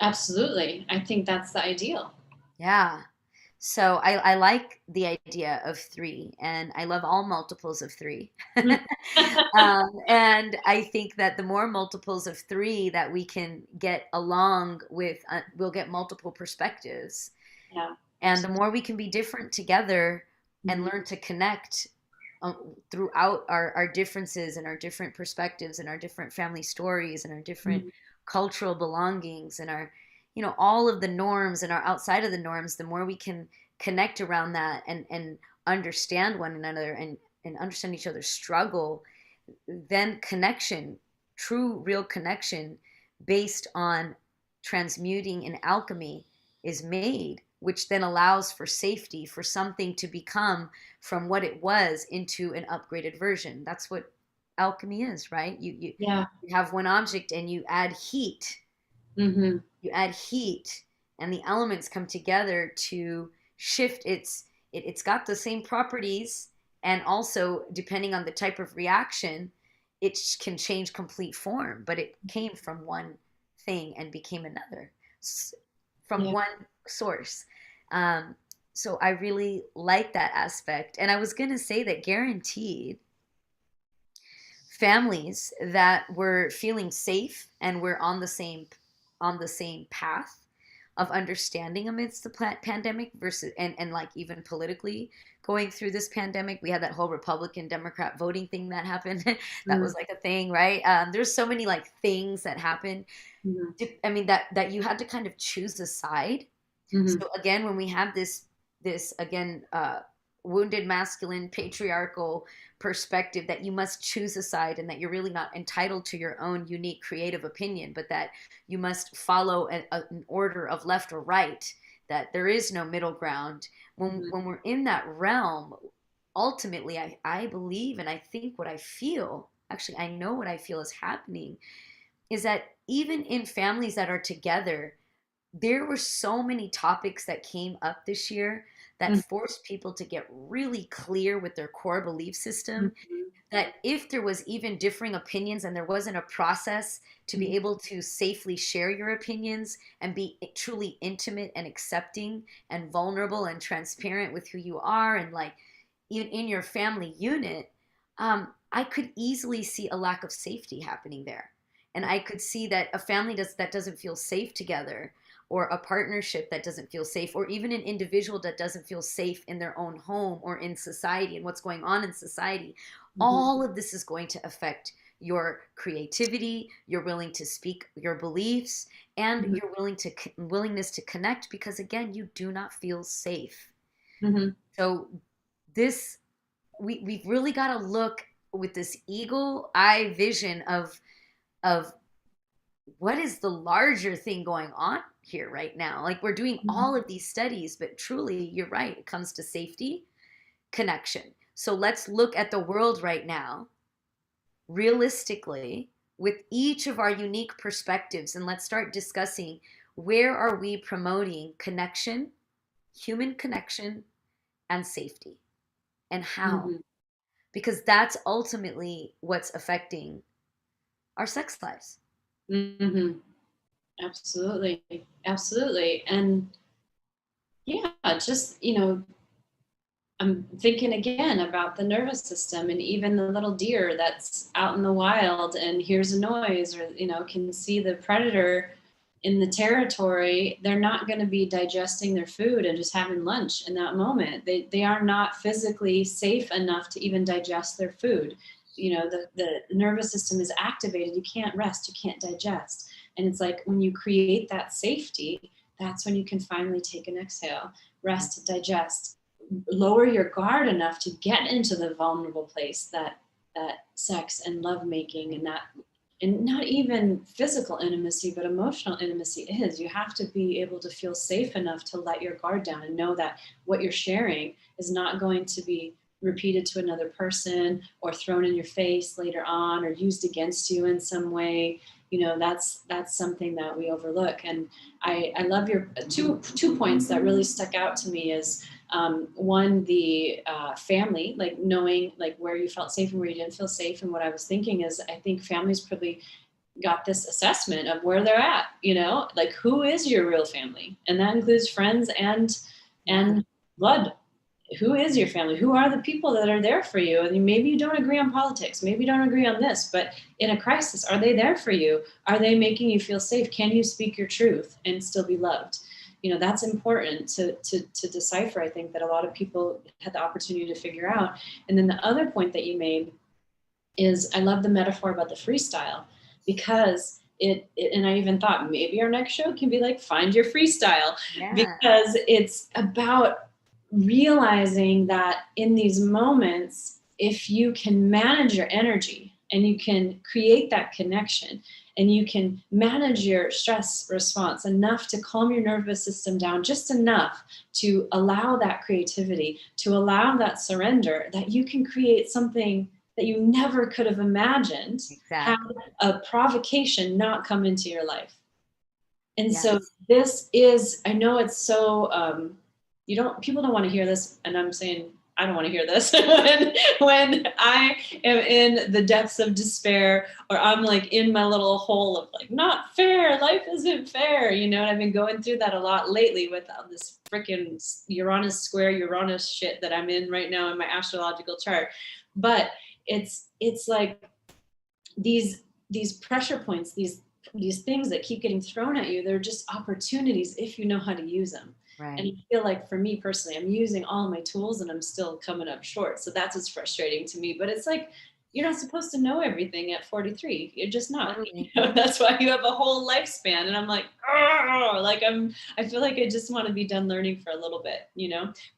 Speaker 1: Absolutely. I think that's the ideal.
Speaker 2: Yeah. So I like the idea of three, and I love all multiples of three. And I think that the more multiples of three that we can get along with, we'll get multiple perspectives.
Speaker 1: Yeah.
Speaker 2: And the more we can be different together and
Speaker 1: Mm-hmm.
Speaker 2: learn to connect, throughout our differences and our different perspectives and our different family stories and our different
Speaker 1: Mm-hmm.
Speaker 2: cultural belongings and our, all of the norms and our outside of the norms, the more we can connect around that and understand one another and understand each other's struggle, then connection, true, real connection based on transmuting and alchemy is made, which then allows for safety for something to become from what it was into an upgraded version. That's what alchemy is, right?
Speaker 1: Yeah.
Speaker 2: You have one object and you add heat.
Speaker 1: Mm-hmm.
Speaker 2: You add heat, and the elements come together to shift it's got the same properties, and also depending on the type of reaction, it can change complete form, but it came from one thing and became another, from
Speaker 1: Yeah.
Speaker 2: one source. um, so I really like that aspect, and I was going to say that guaranteed families that were feeling safe and were on the same path of understanding amidst the pandemic versus, and like even politically going through this pandemic. We had that whole Republican Democrat voting thing that happened. That was like a thing, right? There's so many like things that happened. I mean, that you had to kind of choose a side. So again, when we have this again, wounded masculine patriarchal perspective that you must choose a side and that you're really not entitled to your own unique creative opinion, but that you must follow an order of left or right, that there is no middle ground. When we're in that realm, ultimately, I believe and I think what I feel, actually, I know what I feel is happening, is that even in families that are together, there were so many topics that came up this year that forced people to get really clear with their core belief system, that if there was even differing opinions and there wasn't a process to be able to safely share your opinions and be truly intimate and accepting and vulnerable and transparent with who you are, and like even in your family unit, I could easily see a lack of safety happening there. And I could see that a family that doesn't feel safe together, or a partnership that doesn't feel safe, or even an individual that doesn't feel safe in their own home or in society and what's going on in society, all of this is going to affect your creativity, your willing to speak your beliefs, and your willingness to connect, because again, you do not feel safe. So this, we've really got to look with this eagle eye vision of what is the larger thing going on here right now. Like, we're doing all of these studies, but truly, you're right, it comes to safety, connection. So let's look at the world right now realistically with each of our unique perspectives, and let's start discussing, where are we promoting connection, human connection, and safety, and how? Because that's ultimately what's affecting our sex lives.
Speaker 1: Absolutely. Absolutely. And yeah, just, I'm thinking again about the nervous system, and even the little deer that's out in the wild and hears a noise, or, can see the predator in the territory. They're not going to be digesting their food and just having lunch in that moment. They are not physically safe enough to even digest their food. The nervous system is activated. You can't rest, you can't digest. And it's like, when you create that safety, that's when you can finally take an exhale, rest, digest, lower your guard enough to get into the vulnerable place that sex and lovemaking and not even physical intimacy, but emotional intimacy is. You have to be able to feel safe enough to let your guard down and know that what you're sharing is not going to be repeated to another person or thrown in your face later on or used against you in some way. That's something that we overlook. And I love your two points that really stuck out to me is, one, the family, like knowing like where you felt safe and where you didn't feel safe. And what I was thinking is, I think families probably got this assessment of where they're at, like, who is your real family? And that includes friends and blood. Who is your family? Who are the people that are there for you? And maybe you don't agree on politics, maybe you don't agree on this, but in a crisis, are they there for you? Are they making you feel safe? Can you speak your truth and still be loved? That's important to decipher. I think that a lot of people had the opportunity to figure out. And then the other point that you made is, I love the metaphor about the freestyle, because and I even thought maybe our next show can be like, find your freestyle, because it's about realizing that in these moments, if you can manage your energy and you can create that connection and you can manage your stress response enough to calm your nervous system down just enough to allow that creativity, to allow that surrender, that you can create something that you never could have imagined, had a provocation not come into your life. And so this is, I know it's so, people don't want to hear this, and I'm saying I don't want to hear this when I am in the depths of despair, or I'm like in my little hole of like, not fair, life isn't fair, and I've been going through that a lot lately with this freaking Uranus square Uranus shit that I'm in right now in my astrological chart. But it's like these pressure points, these these things that keep getting thrown at you, they're just opportunities if you know how to use them.
Speaker 2: Right.
Speaker 1: And I feel like for me personally, I'm using all my tools and I'm still coming up short. So that's what's frustrating to me. But it's like, you're not supposed to know everything at 43. You're just not.
Speaker 2: Totally.
Speaker 1: That's why you have a whole lifespan. And I'm like, oh, like I feel like I just want to be done learning for a little bit,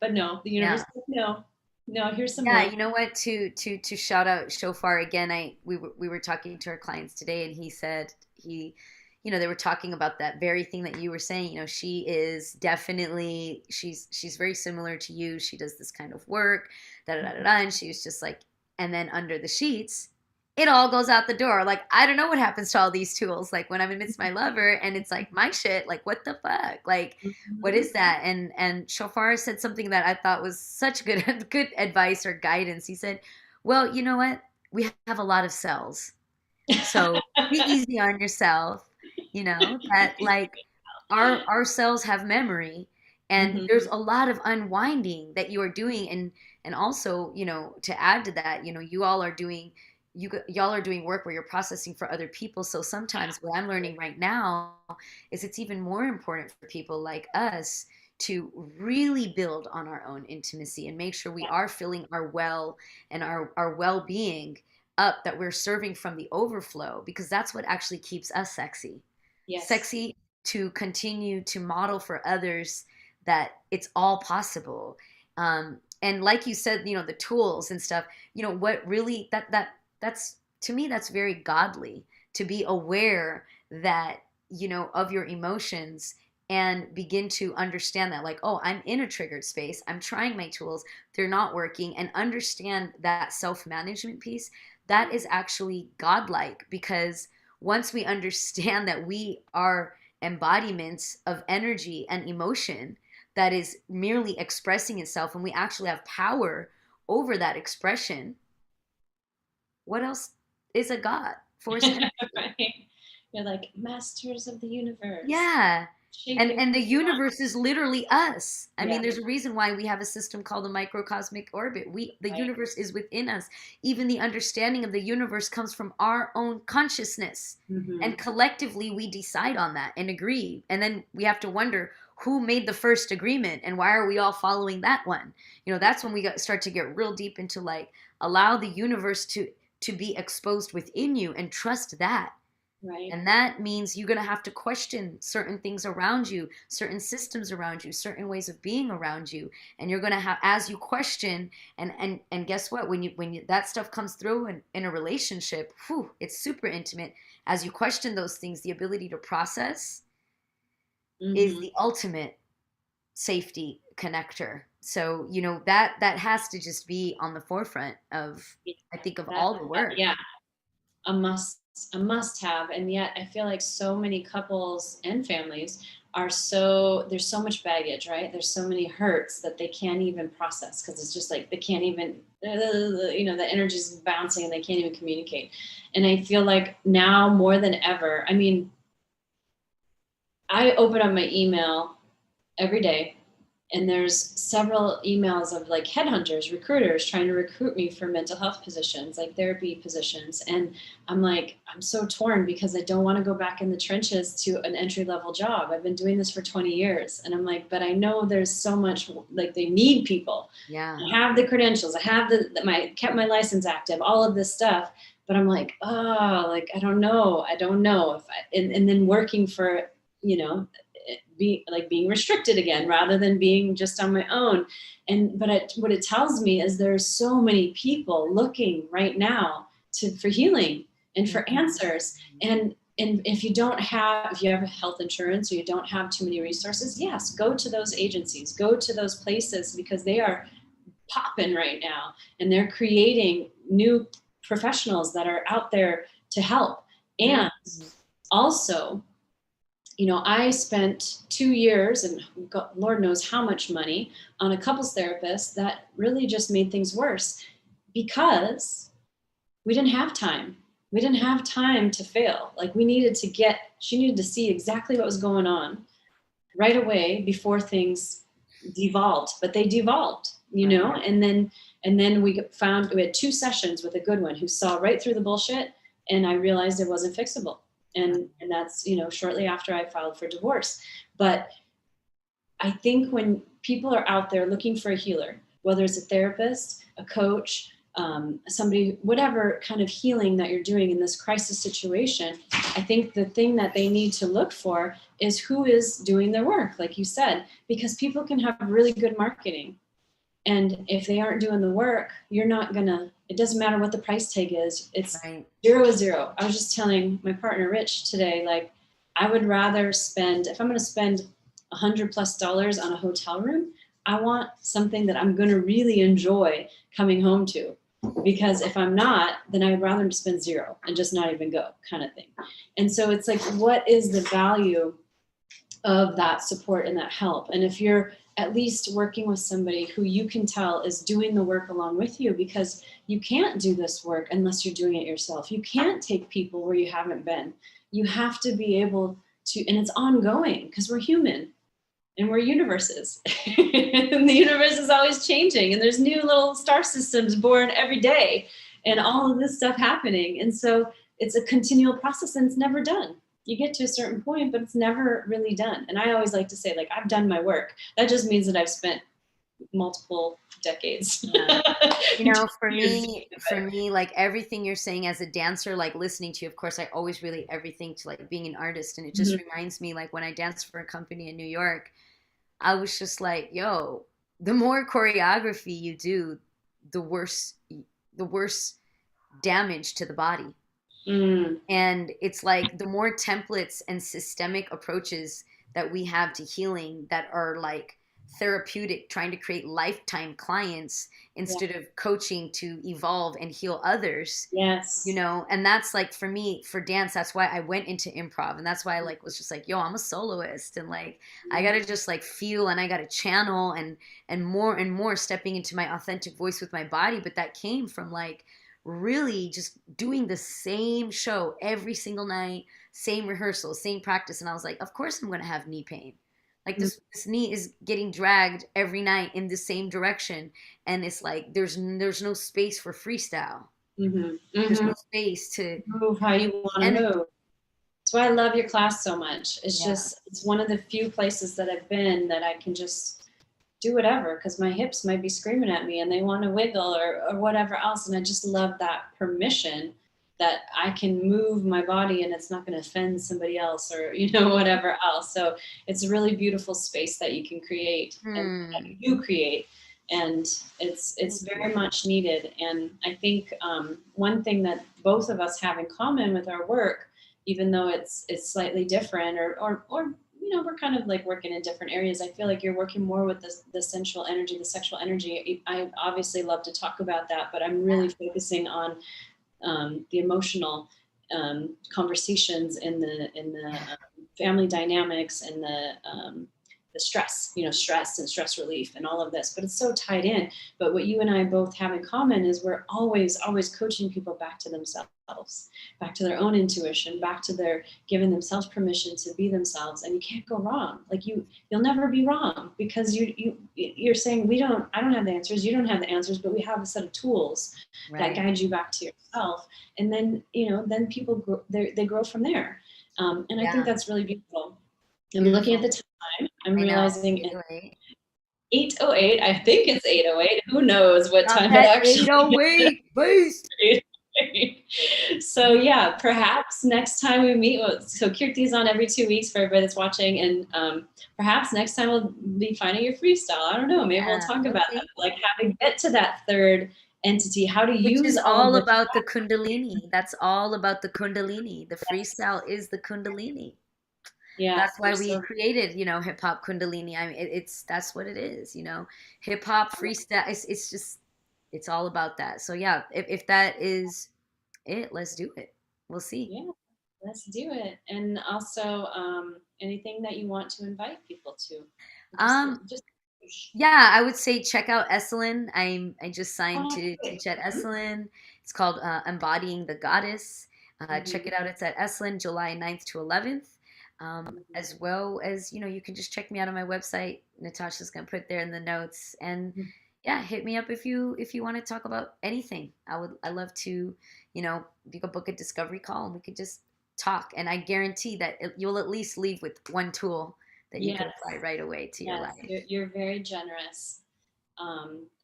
Speaker 1: But no, the universe
Speaker 2: Yeah.
Speaker 1: said no, here's some
Speaker 2: Yeah,
Speaker 1: more.
Speaker 2: you know what? To shout out Shofar again, we were talking to our clients today, and he said they were talking about that very thing that you were saying. She is definitely she's very similar to you. She does this kind of work, da da da da, da, and she was just like, and then under the sheets, it all goes out the door. Like, I don't know what happens to all these tools. Like when I'm amidst my lover, and it's like my shit. Like, what the fuck? Like, what is that? And Shofar said something that I thought was such good good advice or guidance. He said, "Well, you know what? We have a lot of cells, so be easy on yourself. That like our cells have memory, and there's a lot of unwinding that you are doing, and also to add to that, y'all are doing work where you're processing for other people. So sometimes what I'm learning right now is it's even more important for people like us to really build on our own intimacy and make sure we are filling our well and our well-being up, that we're serving from the overflow, because that's what actually keeps us sexy.
Speaker 1: Yes.
Speaker 2: Sexy to continue to model for others that it's all possible. And like you said, the tools and stuff, what really that's, to me, that's very godly, to be aware that, of your emotions, and begin to understand that, like, oh, I'm in a triggered space, I'm trying my tools, they're not working, and understand that self-management piece. That is actually godlike, because once we understand that we are embodiments of energy and emotion that is merely expressing itself, and we actually have power over that expression, what else is a god? Force energy.
Speaker 1: Right. You're like masters of the universe.
Speaker 2: Yeah.
Speaker 1: Shaping
Speaker 2: And the universe is literally us. I mean,
Speaker 1: Yeah.
Speaker 2: there's a reason why we have a system called the microcosmic orbit. The
Speaker 1: Right.
Speaker 2: universe is within us. Even the understanding of the universe comes from our own consciousness. And collectively, we decide on that and agree. And then we have to wonder, who made the first agreement, and why are we all following that one? That's when we start to get real deep into, like, allow the universe to be exposed within you, and trust that.
Speaker 1: Right.
Speaker 2: And that means you're going to have to question certain things around you, certain systems around you, certain ways of being around you. And you're going to have, as you question, and guess what? When that stuff comes through in a relationship, it's super intimate. As you question those things, the ability to process is the ultimate safety connector. So, that has to just be on the forefront of, I think, of all the work.
Speaker 1: Yeah. A must have. And yet I feel like so many couples and families there's so much baggage, right? There's so many hurts that they can't even process, because it's just like they can't even, the energy's bouncing and they can't even communicate. And I feel like now more than ever, I mean, I open up my email every day, and there's several emails of like headhunters, recruiters trying to recruit me for mental health positions, like therapy positions. And I'm like, I'm so torn, because I don't want to go back in the trenches to an entry-level job. I've been doing this for 20 years. And I'm like, but I know there's so much, like, they need people.
Speaker 2: Yeah.
Speaker 1: I have the credentials. I have kept my license active, all of this stuff. But I'm like, oh, like, I don't know if and then working for, being restricted again, rather than being just on my own. But what it tells me is there's so many people looking right now for healing and for answers. And if you have health insurance, or you don't have too many resources, yes, go to those agencies, go to those places, because they are popping right now, and they're creating new professionals that are out there to help. And also, I spent 2 years, and Lord knows how much money, on a couples therapist that really just made things worse, because we didn't have time. We didn't have time to fail. Like, she needed to see exactly what was going on right away before things devolved. But they devolved, and then we had 2 sessions with a good one who saw right through the bullshit, and I realized it wasn't fixable. And that's, shortly after I filed for divorce. But I think when people are out there looking for a healer, whether it's a therapist, a coach, somebody, whatever kind of healing that you're doing in this crisis situation, I think the thing that they need to look for is who is doing their work, like you said, because people can have really good marketing. And if they aren't doing the work, you're not gonna, it doesn't matter what the price tag is. It's
Speaker 2: Right.
Speaker 1: 0 is 0. I was just telling my partner, Rich, today, like, I would rather spend, if I'm gonna spend $100+ on a hotel room, I want something that I'm gonna really enjoy coming home to. Because if I'm not, then I'd rather spend 0 and just not even go, kind of thing. And so it's like, what is the value of that support and that help? And if you're at least working with somebody who you can tell is doing the work along with you, because you can't do this work unless you're doing it yourself. You can't take people where you haven't been. You have to be able to, and it's ongoing because we're human and we're universes. And the universe is always changing, and there's new little star systems born every day, and all of this stuff happening. And so it's a continual process, and it's never done. You get to a certain point, but it's never really done. And I always like to say, like, I've done my work. That just means that I've spent multiple decades.
Speaker 2: Yeah. For me, like everything you're saying as a dancer, like listening to you, of course, I always relate everything to like being an artist. And it just reminds me, like when I danced for a company in New York, I was just like, yo, the more choreography you do, the worse, the worse damage to the body. And it's like the more templates and systemic approaches that we have to healing that are like therapeutic, trying to create lifetime clients instead of coaching to evolve and heal others.
Speaker 1: Yes.
Speaker 2: And that's like for me, for dance, that's why I went into improv. And that's why I like was just like, yo, I'm a soloist. And like I gotta just like feel, and I gotta channel and more stepping into my authentic voice with my body. But that came from like really just doing the same show every single night, same rehearsal, same practice. And I was like, of course I'm gonna have knee pain. Like this knee is getting dragged every night in the same direction, and it's like there's no space for freestyle. There's no space to
Speaker 1: move how you want to move. That's why I love your class so much. It's just, it's one of the few places that I've been that I can just do whatever, because my hips might be screaming at me and they want to wiggle or whatever else. And I just love that permission that I can move my body and it's not going to offend somebody else or, whatever else. So it's a really beautiful space that you can create and that you create. And it's very much needed. And I think one thing that both of us have in common with our work, even though it's slightly different or we're kind of like working in different areas. I feel like you're working more with the sensual energy, the sexual energy. I obviously love to talk about that, but I'm really focusing on the emotional conversations in the family dynamics and the stress, stress and stress relief and all of this, but it's so tied in. But what you and I both have in common is we're always coaching people back to themselves, back to their own intuition, back to their giving themselves permission to be themselves. And you can't go wrong. Like you'll never be wrong, because you're saying I don't have the answers. You don't have the answers, but we have a set of tools that guide you back to yourself. And then, then people grow, they grow from there. And I think that's really beautiful. I'm looking at the time. I'm realizing 8:08. I think it's 8:08. Who knows what time it actually
Speaker 2: 8:08, boost.
Speaker 1: So yeah, perhaps next time we meet. So Kirti's on every 2 weeks for everybody that's watching, and perhaps next time we'll be finding your freestyle. I don't know. Maybe we'll talk about that, like how to get to that third entity, how to use.
Speaker 2: Which is all about the Kundalini. That's all about the Kundalini. The freestyle is the Kundalini.
Speaker 1: Yeah,
Speaker 2: that's why we created, hip hop Kundalini. I mean, that's what it is, hip hop freestyle. It's just, it's all about that. So yeah, if that is it, let's do it. We'll see.
Speaker 1: Yeah, let's do it. And also, anything that you want to invite people to?
Speaker 2: Yeah, I would say check out Esalen. I just signed to teach at Esalen. It's called Embodying the Goddess. Check it out. It's at Esalen, July 9th to 11th. As well as, you can just check me out on my website. Natasha's going to put it there in the notes. And yeah, hit me up if you want to talk about anything. I love to, you could book a discovery call and we could just talk, and I guarantee that you'll at least leave with one tool that you
Speaker 1: Yes.
Speaker 2: could apply right away to your
Speaker 1: Yes.
Speaker 2: life.
Speaker 1: You're very generous.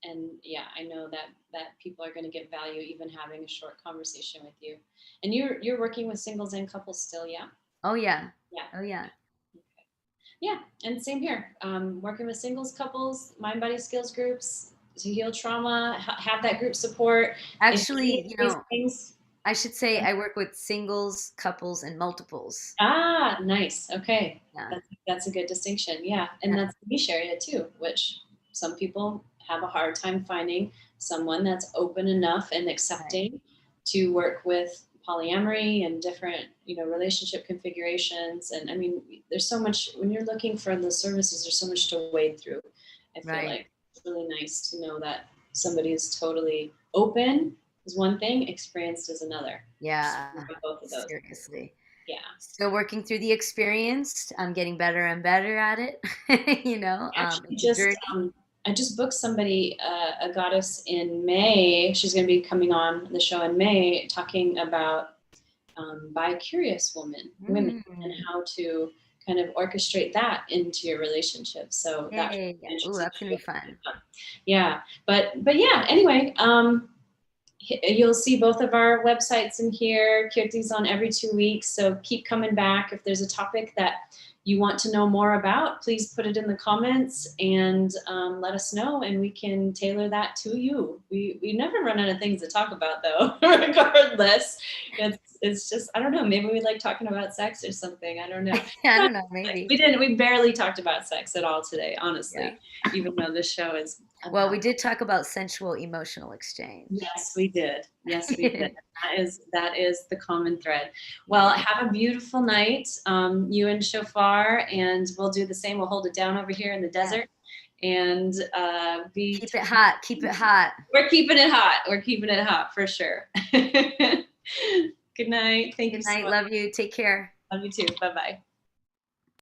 Speaker 1: And yeah, I know that people are going to get value even having a short conversation with you. And you're working with singles and couples still, yeah?
Speaker 2: Oh yeah.
Speaker 1: Yeah.
Speaker 2: Oh yeah.
Speaker 1: Yeah, and same here. Working with singles, couples, mind body skills groups to heal trauma, have that group support. If you
Speaker 2: Actually,
Speaker 1: need these things,
Speaker 2: I should say I work with singles, couples, and multiples.
Speaker 1: nice. Okay,
Speaker 2: Yeah.
Speaker 1: that's a good distinction. Yeah, and
Speaker 2: Yeah.
Speaker 1: that's a niche area too, which some people have a hard time finding someone that's open enough and
Speaker 2: Right.
Speaker 1: accepting to work with polyamory and different, relationship configurations. And I mean, there's so much when you're looking for the services. There's so much to wade through. I feel
Speaker 2: Right.
Speaker 1: like it's really nice to know that somebody is totally open is one thing, experienced is another.
Speaker 2: Yeah.
Speaker 1: Both of those.
Speaker 2: Seriously.
Speaker 1: Yeah.
Speaker 2: Still working through the experience. I'm getting better and better at it.
Speaker 1: Actually,
Speaker 2: It's a journey.
Speaker 1: I just booked somebody, a goddess in May. She's going to be coming on the show in May, talking about bi-curious women, and
Speaker 2: Mm.
Speaker 1: how to kind of orchestrate that into your relationship. So that should
Speaker 2: Yay.
Speaker 1: be
Speaker 2: Ooh,
Speaker 1: interesting.
Speaker 2: that's gonna be fun.
Speaker 1: Yeah, but yeah. Anyway, you'll see both of our websites in here. Kirti's on every 2 weeks, so keep coming back. If there's a topic that you want to know more about, please put it in the comments and let us know, and we can tailor that to you. We never run out of things to talk about, though. Regardless, it's just, I don't know. Maybe we like talking about sex or something. I don't know.
Speaker 2: I don't know, maybe.
Speaker 1: We barely talked about sex at all today,
Speaker 2: Yeah.
Speaker 1: honestly. Even though this show is
Speaker 2: Well,
Speaker 1: about.
Speaker 2: we did talk about sensual emotional exchange.
Speaker 1: Yes, we did. Yes, we did. That is the common thread. Well, have a beautiful night, you and Shofar, and we'll do the same. We'll hold it down over here in the
Speaker 2: Yeah.
Speaker 1: desert, and
Speaker 2: Keep it hot. Keep it hot.
Speaker 1: we're keeping it hot. We're keeping it hot for sure. Good night. Thank you
Speaker 2: Good
Speaker 1: so
Speaker 2: night.
Speaker 1: much.
Speaker 2: Love you. Take care.
Speaker 1: Love you too. Bye bye.